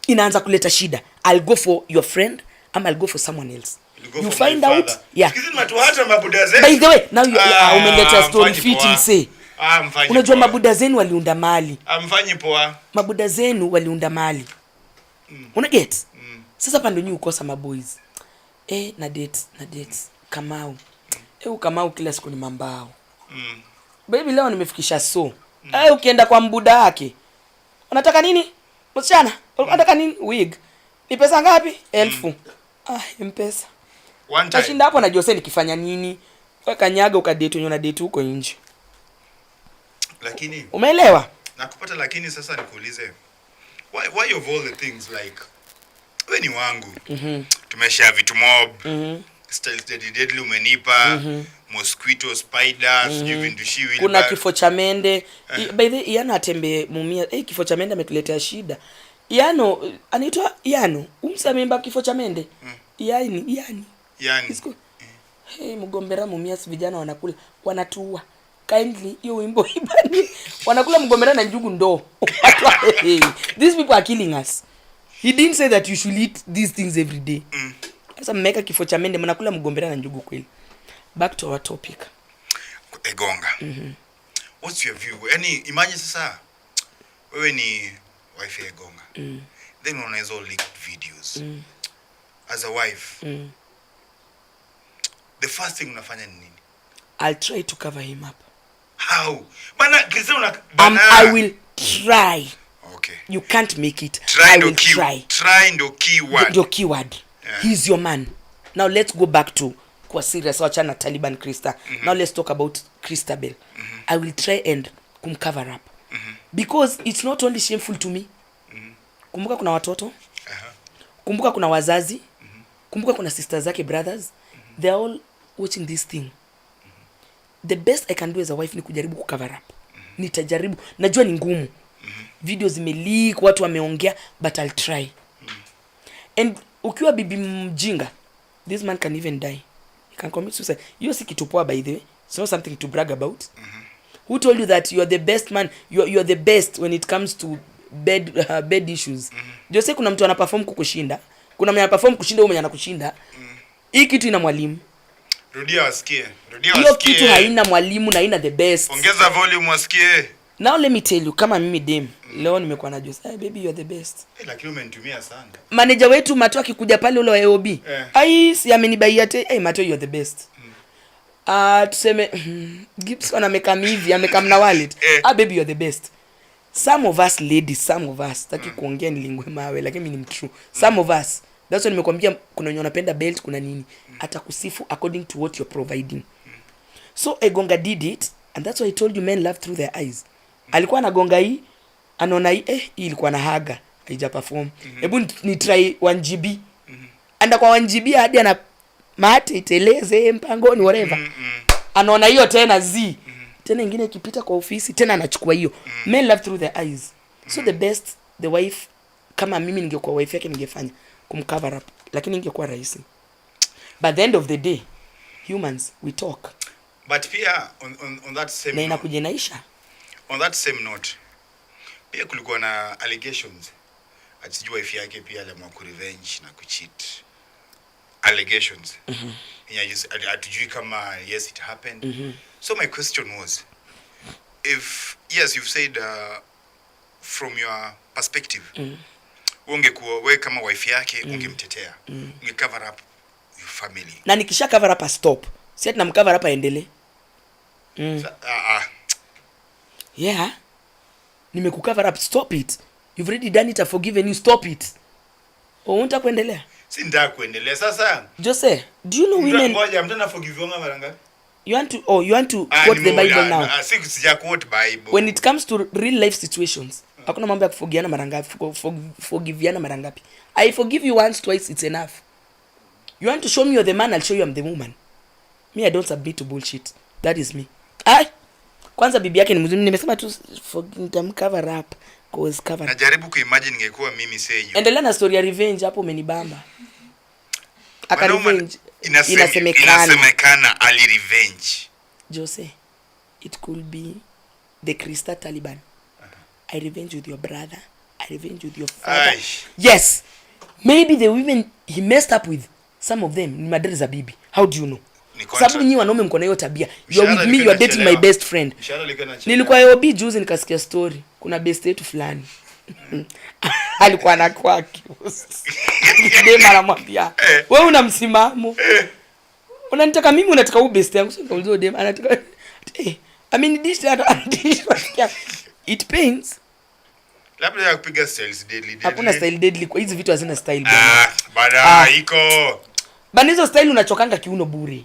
Inaanza kuleta shida. I'll go for your friend, I'll go for someone else. You find out. Yeah. By the way, now you umeleta story fitting say. Unajua mabuda zenu waliunda mali. Amfanyi poa. Mabuda zenu waliunda mali. Una get? Sasa pande nyu ukosa maboys. na date Kamau. Kamau kila siku ni mambao. Baby leo nimefikisha ukienda kwa mbuda wake. Unataka nini? Msichana, unataka nini? Wig. Ni pesa ngapi? 1000. M-Pesa. One time. Tashinda hapo na Jose nikifanya nini? Wewe kanyaga ukadate na date huko nje. Lakini umeelewa? Nakupata, lakini sasa nikuulize. Why of all the things like wewe ni wangu. Tumeshare vitu mob. Style deadly umenipa. Mosquito, spiders, juvendushi will. Kuna kifo cha mende. By the Iano atembe mumia. Kifo cha mende ametuletea shida. Iano anaitwa Iano. Umsamemba kifo cha mende. Yani. Mgombera mumia vijana wanakula wanatuua. Kindly hiyo wimbo ibani. Wanakula mgombera na njugu ndo. These people are killing us. He didn't say that you should eat these things every day. Sasa mmeka kifo cha mende mnakula mgombera na njugu kweli. Back to our topic. Egonga. What's your view? Any imagine sasa wewe ni wife ya Egonga. Then unaweza leak videos. As a wife. The first thing unafanya ni nini? I'll try to cover him up. How? Bana I will try. Okay. You can't make it. Try I will try. Try ndo keyword. Your keyword. Yeah. He's your man. Now let's go back to kwa serious wachana Taliban Krista. Now let's talk about Christabel. I will try and cover up. Because it's not only shameful to me. Kumbuka kuna watoto. Kumbuka kuna wazazi. Kumbuka kuna sisters zake, brothers. They're all watching this thing. The best I can do as a wife ni kujaribu cover up. Nitajaribu. Najua ni ngumu. Videos zimeleak, watu wameongea, but I'll try. And ukiwa bibi mjinga, this man can even die. He can commit suicide. Hiyo si kitu poa, by the way. It's not something to brag about. Who told you that you are the best man? You are the best when it comes to bed issues. Jose kuna mtu anaperform kukushinda. Kuna mwenye anaperform kushinda wewe mwenye anakushinda. Hii kitu ina mwalimu. Rudia wasikie. Hiyo kitu haina mwalimu na haina the best. Ongeza volume wasikie. Now let me tell you, kama mimi dem, leo nimekuwa na Jose. Hey baby, you are the best. Lakini umenitumia sana. Manager wetu Mato akikuja pale ule wa AOB. Si amenibaia Mato, you are the best. Tuseme Gibson amekam hivi, amekam na wallet. Baby, you are the best. Some of us ladies, taki kuongea nilingwe mawe, lakini mimi ni true. Some of us, that's why nimekwambia kuna wenye wanapenda belt, kuna nini. Atakusifu according to what you're providing. So Egonga did it, and that's why I told you men love through their eyes. Alikuwa anagonga hii, anaona hii hii ilikuwa na haga, haija perform. Hebu ni try 1GB. Anda kwa 1GB hadi ana mate iteleze mpangoni whatever. Anaona hiyo tena tena ingine ikipita kwa ofisi tena anachukua hiyo. Men love through their eyes. So the best the wife, kama mimi ningekuwa wife yake ningefanya kumcover up, lakini ingekuwa rahisi. But the end of the day, humans we talk. But pia on that same na inakujenaisha. On that same note, pia kulikuwa na allegations atijua wife yake pia aliamua ku revenge na kucheat. Allegations. Atujui kama yes it happened. So my question was, if yes you've said from your perspective, ungekuwa wewe kama wife yake ungemtetea, ungecover up your family. Na nikisha cover up stop. Si ati namcover up aendelee. Yeah. Nimekucover up, stop it. You've already done it, I've forgiven you, stop it. Unataka kuendelea? Si ndio kuendelea sasa. Jose, do you know women ngoja mtana forgive mara ngapi? You want to quote the Bible now. Sija quote Bible. When it comes to real life situations, hakuna mambo ya kuforgiana mara ngapi, forgiviana mara ngapi. I forgive you once, twice, it's enough. You want to show me you're the man, I'll show you I'm the woman. Me, I don't submit to bullshit. That is me. Kwanza bibi yake ni mzuri, nimesema tu cover up, cause cover. Najaribu kuimagine ningekuwa mimi say you. Endelea na story ya revenge hapo umenibamba. Aka revenge. Inasemekana ali revenge. Jose, it could be the Krista Taliban. I revenge with your brother. I revenge with your father. Yes. Maybe the women he messed up with, some of them ni madari za bibi. How do you know? Sababu nyinyi wanaume mko na hiyo tabia. You are with me, you are dating my best friend. Nilikuwa AOB juzi nikasikia story. Kuna best yetu fulani. alikuwa anakuwa accused. Dem anamwambia wewe una msimamo, unanitaka mimi, unataka ubest yangu. Sio kaulizo dem anataka I mean dish it pains. Labda ya kupiga styles deadly. Hakuna style deadly kwa hizi vitu, hazina style bana. Iko bana hizo style unachokanga kiuno bure.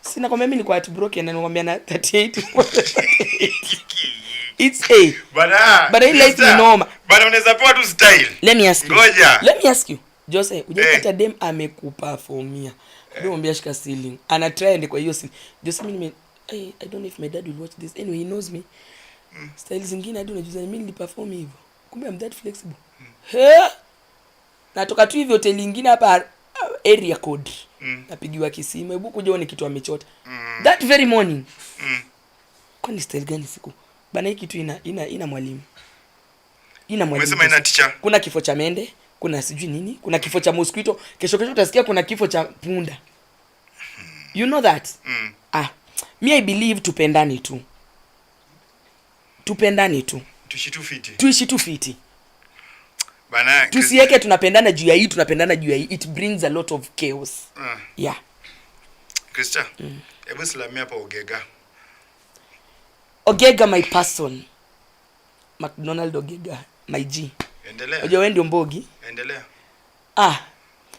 Sina kwa mimi ni kwa heartbroken na nikwambia na 38. It's a bana hii life ni noma. Bana unaweza pewa tu style. Let me ask you. Ngoja. Let me ask you. Jose, unajipata dem amekuperformia. Ndio mwambia shika ceiling. Ana trend kwa hiyo scene. Jose mimi I don't know if my dad will watch this. Anyway, he knows me. Style zingine hadi unajuza mimi niliperform hivyo. Kumbe I'm that flexible. Natoka tu hivyo hotel nyingine hapa area code. Napigiwa kisimu. Hebu kuja uone kitu amechota. That very morning. Kwani style gani siku? Bana hii kitu ina mwalimu. Ina mwalimu. Umesema ina teacher. Kuna kifo cha mende, kuna sijui nini, kuna kifo cha mosquito, kesho utasikia kuna kifo cha punda. You know that? Me I believe tupendane tu. Tuishi tu fiti. Bana tusiweke tunapendana juu ya hii, tunapendana juu ya hii. It brings a lot of chaos. Yeah. Krista, hebu salamia hapa Ogega my person. McDonald Ogega my G. Endelea. Unajua wewe ndio mbogi? Endelea.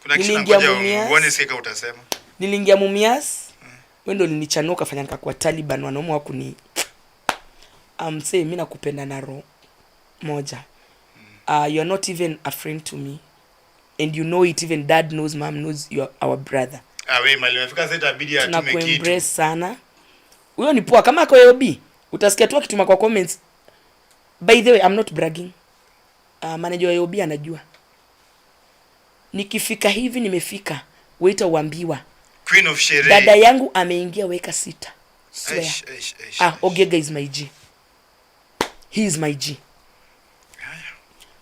Kuna kitu ngoja uone sika utasema. Niliingia Mumias. Wewe ndio ulinichanuka kafanya nikakuwa Taliban, wanaume wako ni say mimi nakupenda na roho moja. You are not even a friend to me. And you know it, even dad knows, mom knows you are our brother. Wewe mali umefika sasa itabidi atume kitu. Tunakuembrace sana. Huyo ni poa kama kwa AOB. Utasikia tu akituma kwa comments. By the way, I'm not bragging. Manager wa AOB anajua. Nikifika hivi nimefika. Waiter uambiwa. Queen of Shere. Dada yangu ameingia weka sita. Swear. Ogega is my G. He is my G.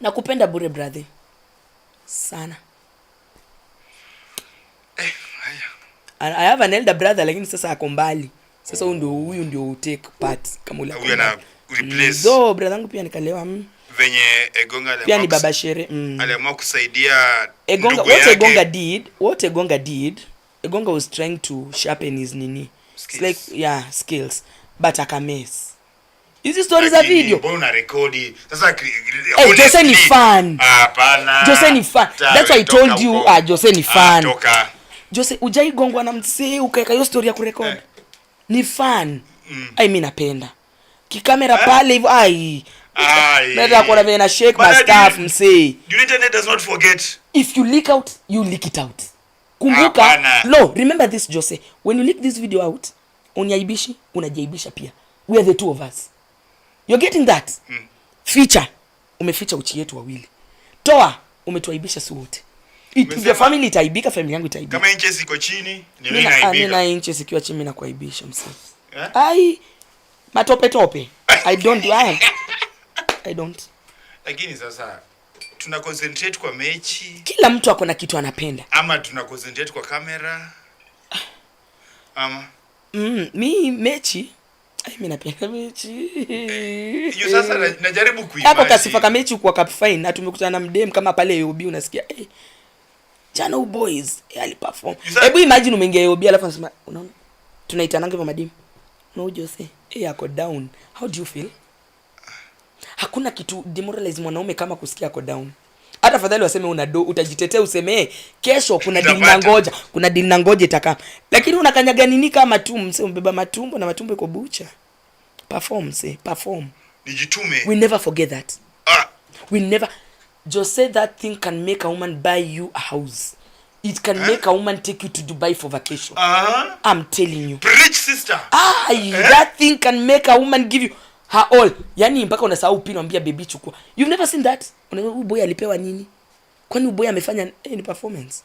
Nakupenda bure brother. Sana. I have an elder brother lakini sasa ako mbali. Sasa huyu ndio take part kama ule. Huyu ana replace. So brother yangu pia nikalewa venye Egonga pia ni baba Shere. Aliamua kusaidia Egonga. What Egonga did, Egonga was trying to sharpen his nini. Skills. Like skills. But akamess. Hizi stories za video. Mbona rekodi? Sasa Jose ni fan. Hapana. Jose ni fan. That's why I told you Jose ni fan. Toka. Jose ujaigongwa na msee ukaeka hiyo story ya kurekodi. Ni fan. Mimi napenda. Kikamera pale hivyo Nenda kwa vile na shake my stuff msee. The internet does not forget. If you leak out, you leak it out. Kumbuka, no, remember this Jose. When you leak this video out, uniaibishi, unajaibisha pia. We are the two of us. You're getting that? Feature, umeficha uchi yetu wawili. Toa, umetuaibisha si wote. Your family itaibika, family yangu itaibika. Kama inches iko chini, ni mimi naibika. Nina inches ikiwa chini na kuaibisha msee. Matope tope. I don't. Lakini sasa tuna concentrate kwa mechi. Kila mtu ako na kitu anapenda. Ama tuna concentrate kwa kamera. Mi mechi. Mimi napenda mechi. Hiyo sasa najaribu kuimagine. Hapo kasifa kama mechi kwa cup fine na tumekutana na mdem kama pale AOB unasikia jana boys aliperform. Hebu imagine umeingia AOB alafu unasema unaona tunaitananga kwa madimu. No Jose, yako down. How do you feel? Hakuna kitu demoralize mwanaume kama kusikia ako down. Hata fadhali waseme utajitetea useme kesho kuna deal na ngoja itakama. Lakini unakanyaga nini kama tu mse umbeba matumbo na matumbo iko bucha. Perform. Nijitume. We never forget that. We never just say that thing can make a woman buy you a house. It can make a woman take you to Dubai for vacation. I'm telling you. Preach sister. That thing can make a woman give you her all. Yani mpaka unasahau pino ambia baby chukua. You've never seen that? Unaona huyu boy alipewa nini? Kwani huyu boy amefanya ni performance?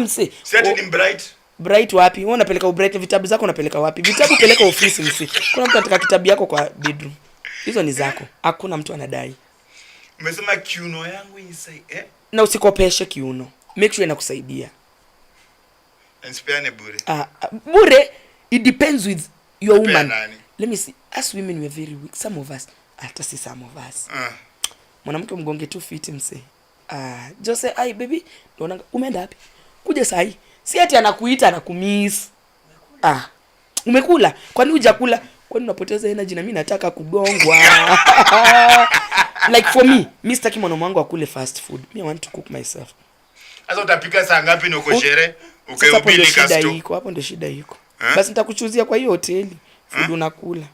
Mse. Si ati ni bright. Bright wapi? Wewe unapeleka bright vitabu zako unapeleka wapi? Vitabu peleka ofisi mse. Kuna mtu anataka kitabu yako kwa bedroom. Hizo ni zako. Hakuna mtu anadai. Umesema kiuno yangu inside Na usikopeshe kiuno. Make sure inakusaidia. Inspiane bure. Bure it depends with your woman. Nani? Let me see. As women we are very weak. Some of us, some of us. Mwanamke mgonge tu fiti mse. Jose, ai baby, unaona umeenda wapi? Kuja sahi. Si ati anakuita anakumiss. Umekula? Kwani hujakula? Kwani unapoteza energy na mimi nataka kugongwa. Like for me, mimi sitaki mwanaume wangu akule fast food. Me I want to cook myself. Sasa utapika saa ngapi na uko sherehe? Ukahubiri kasto. Hapo ndio shida iko. Basi nitakuchuzia kwa hiyo hoteli. Food unakula.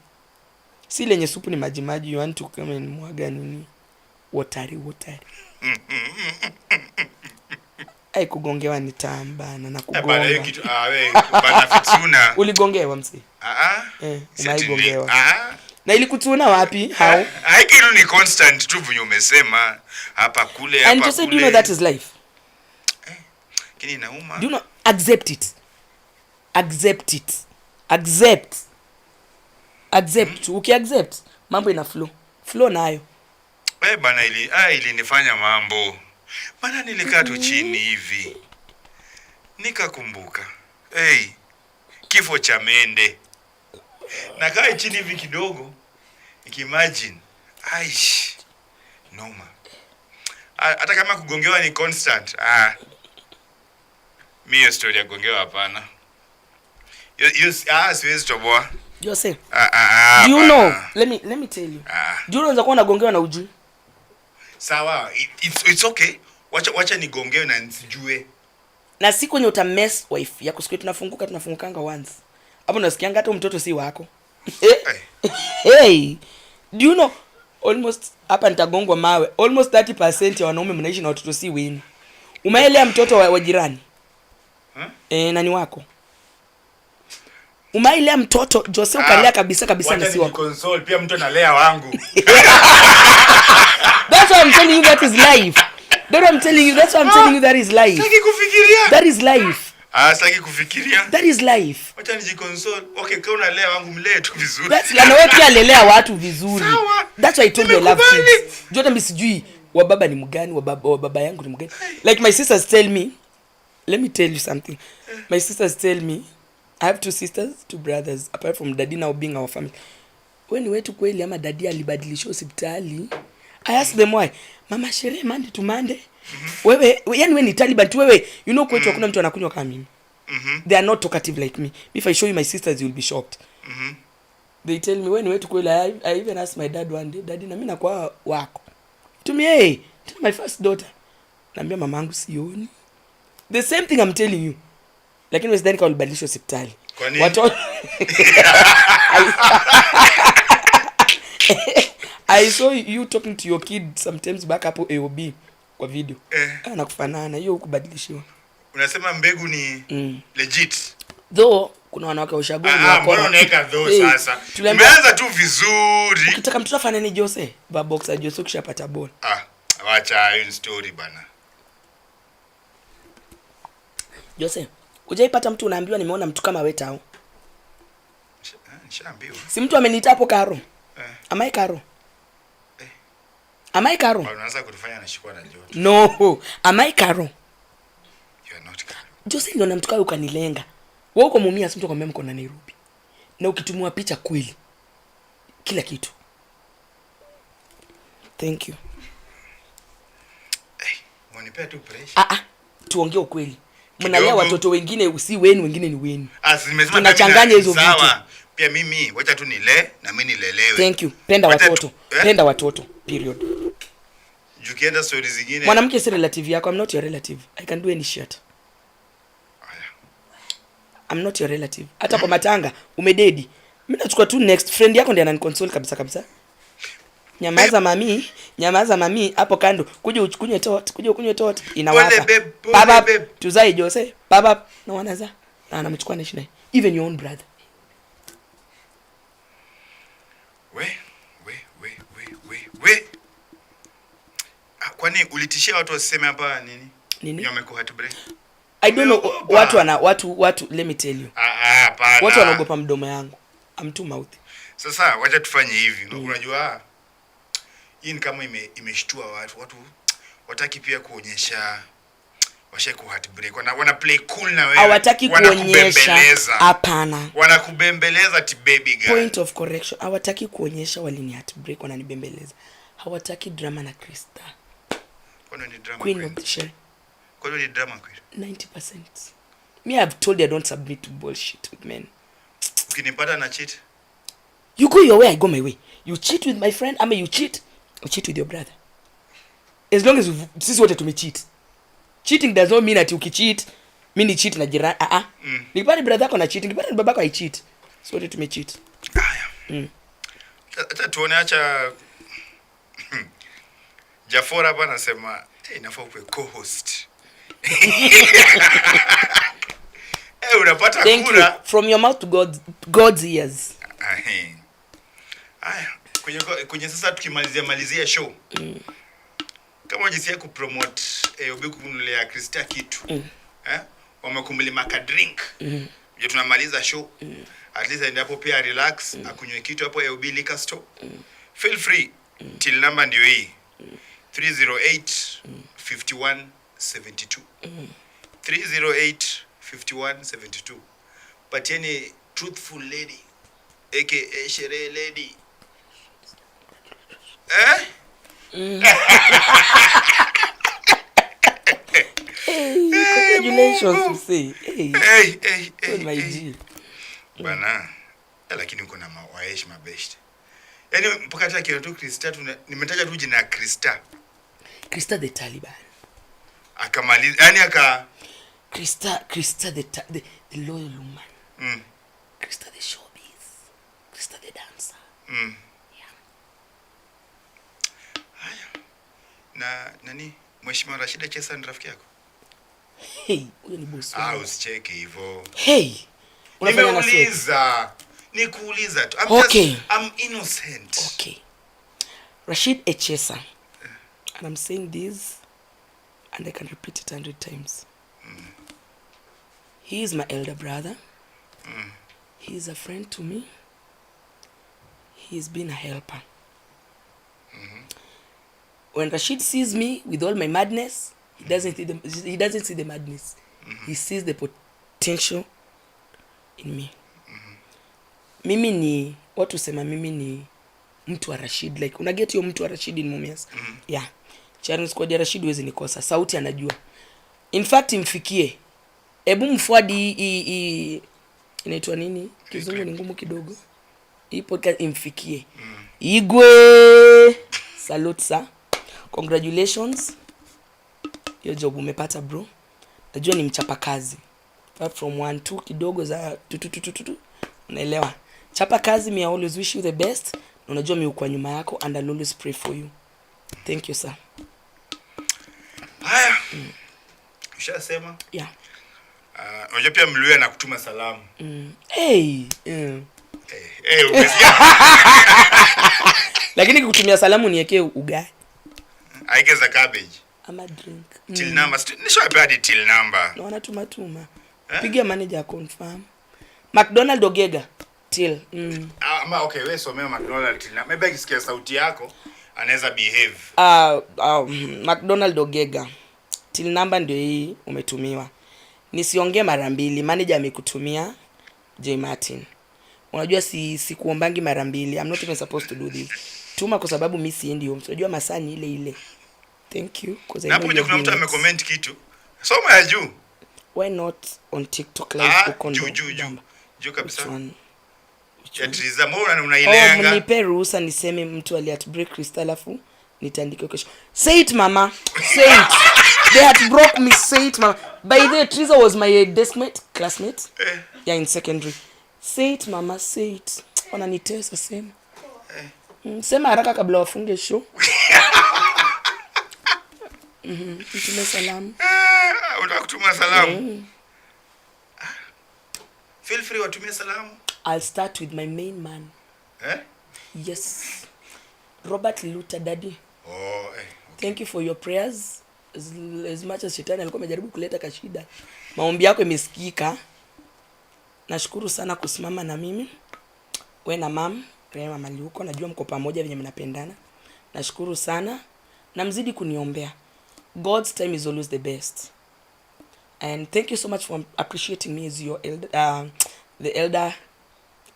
Si lenye supu ni maji you want to come and mwaga nini? Watari. Ai kugongewa ni tambana na kugonga. Bana hiyo kitu wewe bana fituna. Uligongewa msi? Unaigongewa. Na ilikutuna wapi? How? Kitu ni constant tu vile umesema. Hapa kule. And just say, do you know that is life? Kini inauma. Do you know, accept it. Accept. Ukiaccept, mambo ina flow nayo. Bana ili nifanya mambo. Bana nilikaa tu chini hivi. Nikakumbuka. Kifo cha mende. Nakaa chini hivi kidogo. Nikimagine. Noma. Hata kama kugongewa ni constant. Mimi story ya kugongewa hapana. Siwezi toboa. Jose. Do you know? Let me tell you. Do you know unaweza kuwa unagongewa na ujui? Sawa, it's okay. Wacha nigongewe na nisijue. Na siku yenye utamess wife yako siku tunafungukanga once. Hapo unasikianga hata mtoto si wako. Hey. Do you know almost hapa nitagongwa mawe. Almost 30% ya wanaume mnaishi na watoto si wenu. Umeelea mtoto wa jirani? Nani wako? Umailea mtoto Jose ukalea kabisa na si wako. Console pia mtu analea wangu. That's why I'm telling you that is life. That is life. Sitaki kufikiria. That is life. Sitaki kufikiria. That is life. Wacha nijiconsole. Okay, kama unalea wangu mlee tu vizuri. Na wewe pia lelea watu vizuri. That's why I told you I love kids. Jota mimi sijui wa baba ni mgani, wa baba yangu ni mgani. Like my sisters tell me, let me tell you something. My sisters tell me I have 2 sisters, 2 brothers apart from daddy now being our family. When wetu kweli ama daddy alibadilisha hospitali, I asked them why. Mama sherehe Monday to Monday. Wewe yani wewe ni Taliban tu wewe. You know kwetu hakuna mtu anakunywa kama mimi. They are not talkative like me. If I show you my sisters you will be shocked. They tell me when wetu kweli I even asked my dad one day, daddy na mimi nakuwa wako. To me my first daughter. Naambia mamangu sioni. The same thing I'm telling you. Lakini wewe sidhani kama ulibadilisha hospitali. Kwa nini? Watoto I saw you talking to your kid sometimes back hapo AOB kwa video. Anakufanana hiyo kubadilishiwa. Unasema mbegu ni legit. Though kuna wanawake ushagoni wako. Mbona unaweka sasa? Tumeanza tu vizuri. Ukitaka mtoto afanane Jose, ba boxer Jose ukishapata ball. Acha hiyo story bana. Jose, hujaipata mtu unaambiwa nimeona mtu kama wewe tao? Nishaambiwa. Si mtu ameniita hapo Karo. Amai Karo. Amai Karo. Unaanza kutufanya nashikwa na joto. No, amai Karo. You are not Karo. Jose ndio na mtu kama ukanilenga. Wewe uko mumia si mtu akwambia mko na Nairobi. Na ukitumua picha kweli. Kila kitu. Thank you. Unanipea tu pressure. Tuongee ukweli. Mnalea watoto wengine si wenu, wengine ni wenu. Nimesema tunachanganya hizo vitu. Pia mimi wacha tu nile na mimi nilelewe. Thank you. Penda watoto. Penda watoto. Period. Jukienda stories zingine. Mwanamke si relative yako. I'm not your relative. I can do any shit. I'm not your relative. Hata kwa matanga umededi. Mimi nachukua tu next friend yako ndiye ananiconsole kabisa. Nyamaza mami hapo kando. Kuja ukunywe tot. Inawaka. Baba tuzae Jose. Baba na wanaza. Na anamchukua na shida. Even your own brother. We. Kwani ulitishia watu waseme hapa nini? Nini? Yameko heartbreak. I don't know watu let me tell you. Hapana. Watu wanaogopa mdomo yangu. I'm too mouthy. Sasa wacha tufanye hivi. Unajua hii ni kama imeshtua watu wataki pia kuonyesha washaku heartbreak. Wana play cool na wewe. Hawataki kuonyesha. Hapana. Wanakubembeleza ti baby girl. Point of correction. Hawataki kuonyesha walini heartbreak wananibembeleza. hawataki drama na Krista. Kwani ni drama Queen queen? of the show. Kwani ni drama queen? 90%. Me, I've told you I don't submit to bullshit with men. Ukinipata na cheat? You go your way, I go my way. You cheat with my friend, I mean you cheat with your brother. As long as sisi wote tumecheat. Cheating does not mean that ukicheat mimi ni cheat na jirani. Nikipata brother yako na cheat, nikipata babako I cheat. So wote tumecheat. Haya. Acha tuone, acha Jafora hapa anasema inafaa uwe co-host. Unapata Thank kura you. From your mouth to God's ears. Haya, kwenye sasa tukimalizia show. Kama unajisikia kupromote ubiku kununulia Krista kitu. Wamekumbulia ka drink. Ndio tunamaliza show. At least endapo pia relax, akunywe kitu hapo UB Liquor Store. Feel free. Till number ndio hii. 308 51 72. 308 51 72. Patieni truthful lady aka Shere lady. Congratulations to say. Hey, my G. Bana. Lakini uko na waheshima best. Yaani mpaka hata kile tu Krista nimetaja tu jina Krista. Krista the Taliban. Akamaliza, yani Krista the loyal woman. Krista the showbiz. Krista the dancer. Yeah. Haya. Na nani? Mheshimiwa Rashida Chesa ni rafiki yako? Hey, huyo ni boss. Usicheke hivyo. Hey. Nikuuliza tu. I'm innocent. Okay. Rashid Echesa. And I'm saying this and I can repeat it 100 times. He is my elder brother. He is a friend to me. He has been a helper. When Rashid sees me with all my madness, he doesn't see the madness. He sees the potential in me. Mimi ni watu sema mimi ni mtu wa Rashid, like una get hiyo mtu wa Rashid in Mumias. Yeah. Charon squad ya Rashid wezi nikosa. Sauti anajua. In fact imfikie. Ebu mfuadi inaitwa nini? Kizungu ni ngumu kidogo. Hii podcast imfikie. Igwe. Salute sir. Congratulations. Hiyo job umepata bro. Najua ni mchapa kazi. From 1 2 kidogo za tu. Unaelewa? Chapa kazi, me I always wish you the best. Unajua mimi uko nyuma yako and I'll always pray for you. Thank you sir. Haya. Ushasema? Yeah. Unajua pia Mluya na kutuma salamu. Hey. Umesikia? Lakini kukutumia salamu niwekee ugali. Aike za cabbage. Ama drink. Till number. Nishawapi till number. Na wanatuma. Pigia manager confirm. McDonald Ogega. Till. Okay, wewe somea McDonald till number. Maybe akisikia sauti yako anaweza behave. McDonald Ogega. Till number ndio hii umetumiwa. Nisiongee mara mbili, manager amekutumia J Martin. Unajua sikuombangi mara mbili. I'm not even supposed to do this. Tuma kwa sababu mimi siendi home. Unajua masaa ni ile. Thank you because I know. Napo kuna mtu amecomment kitu. Soma ya juu. Why not on TikTok live uko juu kabisa. Ya Triza mbona unailenga? Mnipe ruhusa niseme mtu aliat break Crystal afu nitaandika kesho. Say it mama. Say it. They had broke me. Say it mama. By the way, Triza was my classmate. Yeah, in secondary. Say it mama, say it. Wananitesa sema. Sema haraka kabla wafunge show. Nitume salamu. Unakutuma salamu. Feel free watumie salamu. I'll start with my main man. Yes. Robert Luther Daddy. Okay. Thank you for your prayers. As much as shetani alikuwa amejaribu kuleta kashida, maombi yako imesikika. Nashukuru sana kusimama na mimi. Wewe na mam, Rema Maliuko, najua mko pamoja venye mnapendana. Nashukuru sana na mzidi kuniombea. God's time is always the best. And thank you so much for appreciating me as your the elder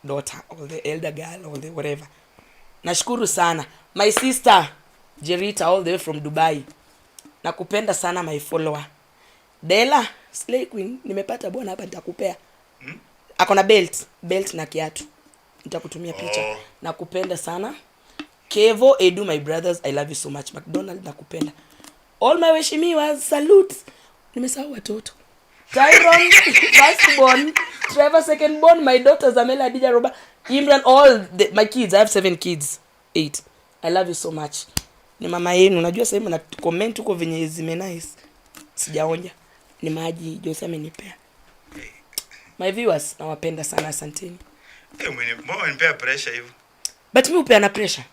daughter or the elder girl or the whatever. Nashukuru sana. My sister, Jerita all the way from Dubai. Nakupenda sana my follower. Dela Slay Queen, nimepata bwana hapa nitakupea. Ako na belt na kiatu. Nitakutumia picha. Nakupenda sana. Kevo, Edu, my brothers, I love you so much. McDonald, nakupenda. All my weshimiwa, salute. Nimesahau watoto. Tyron, firstborn, Trevor, secondborn, my daughters, Amela, Adija, Roba, Imran, my kids. I have 7 kids. 8. I love you so much. Ni mama yenu. Unajua sasa hivi na comment huko venye zime nice. Sijaonja. Ni maji Jose amenipea. My viewers, nawapenda sana, asanteni. Mbona unanipea pressure hivyo? But mimi upeana pressure.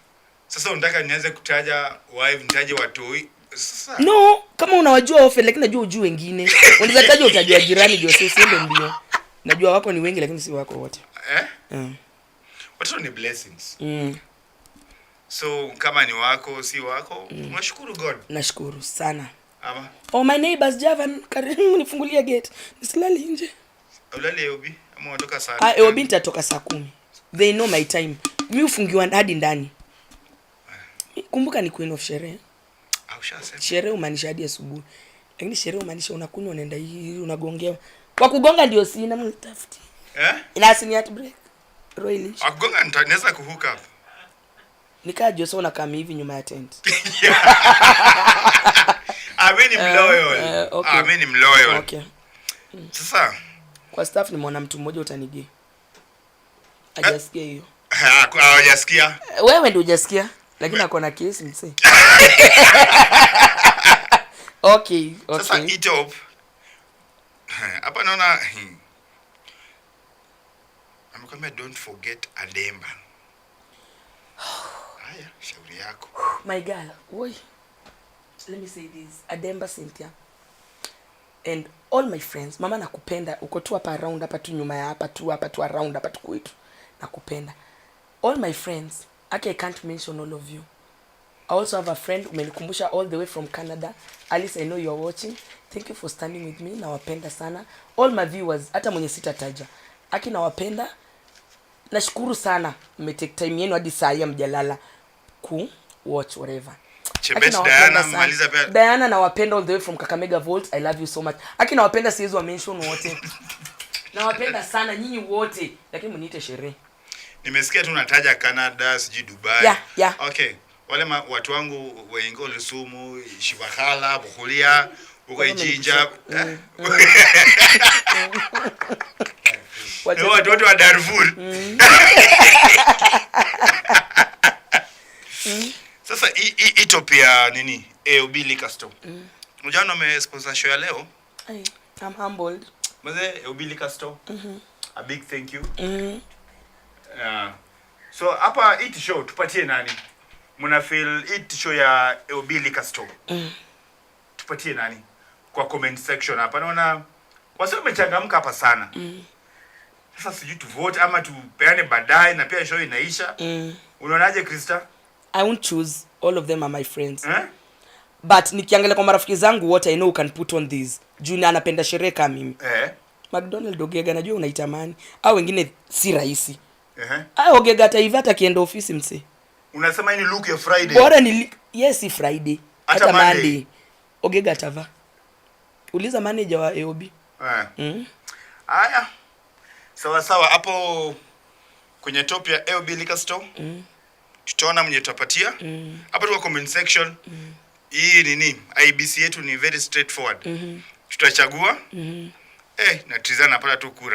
Sasa unataka nianze kutaja wife, nitaje watoi? Sasa no, kama unawajua ofe lakini najua ujue wengine. Unaweza taja utajua jirani Jose, siende mbio. Najua wako ni wengi lakini si wako wote. Watoto ni blessings. So kama ni wako si wako, unashukuru God. Nashukuru sana. Ama my neighbors Javan, karibu nifungulie gate. Nisilali nje. Ulale Eobi ama unatoka saa? Eobi nitatoka saa 10. They know my time. Mimi ufungiwa hadi ndani. Kumbuka ni queen of sherehe. Sherehe umaanisha hadi asubuhi. Lakini sherehe umaanisha unakunywa unaenda hii unagongewa. Kwa kugonga ndio sina mtafuti. Inasini at break. Royally. Akugonga nitanaweza kuhook up. Nikaa Jose unakama hivi nyuma ya tent. Ameni mloyal. Okay. Ameni mloyal. Okay. Sasa kwa staff ni mwana mtu mmoja utanige. Hajasikia hiyo. Hajasikia. Wewe ndio hujasikia lakini akona kesi mse. Okay. Sasa itop. Hapa naona amekwambia don't forget Ademba. Haya, shauri yako. My girl, let me say this. Ademba Cynthia. And all my friends, mama nakupenda. Uko tu hapa around hapa tu nyuma ya hapa tu around hapa tu kwetu. Nakupenda. All my friends, I can't mention all of you. I also have a friend umenikumbusha all the way from Canada. Alice, I know you are watching. Thank you for standing with me. Nawapenda sana. All my viewers, hata mwenye sitataja. Nawapenda. Nashukuru sana. Mmetake time yenu hadi saa hii mjalala ku watch whatever. Chebet Diana maliza pia. Diana nawapenda all the way from Kakamega Vault. I love you so much. Nawapenda siwezi wa mention wote. Nawapenda sana nyinyi wote. Lakini mniite sherehe. Nimesikia tu unataja Canada, siji Dubai. Yeah. Okay. Wale watu wangu wengo Lisumu, Shibakala, Bukulia, uko Ijinja. Watu wa Darfur. Sasa Ethiopia nini? Eobi Liquor Store. Unajua umesponsor show ya leo? I'm humbled. Mzee Eobi Liquor Store. A big thank you. So hapa hii show tupatie nani? Muna feel hii show ya Eobi Liquor Store. Tupatie nani? Kwa comment section hapa naona wasio umechangamka hapa sana. Sasa sijui tu vote ama tupeane baadaye na pia show inaisha. Unaonaje Krista? I won't choose. All of them are my friends. But nikiangalia kwa marafiki zangu what I know can put on this. Juna anapenda sherehe kama mimi. McDonald Ogega najua unaitamani. Au wengine si rahisi. Ogega ataiva hata kienda ofisi mse. Unasema hii ni look ya Friday. Bora ni yes si Friday. Hata Monday. Ogega atava. Uliza manager wa Eobi. Haya. Sawa hapo kwenye top ya Eobi Liquor Store. Tutaona mwenye tutapatia. Hapa tu comment section. Hii nini? IBC yetu ni very straightforward. Tutachagua. Na tizana pala tu kura.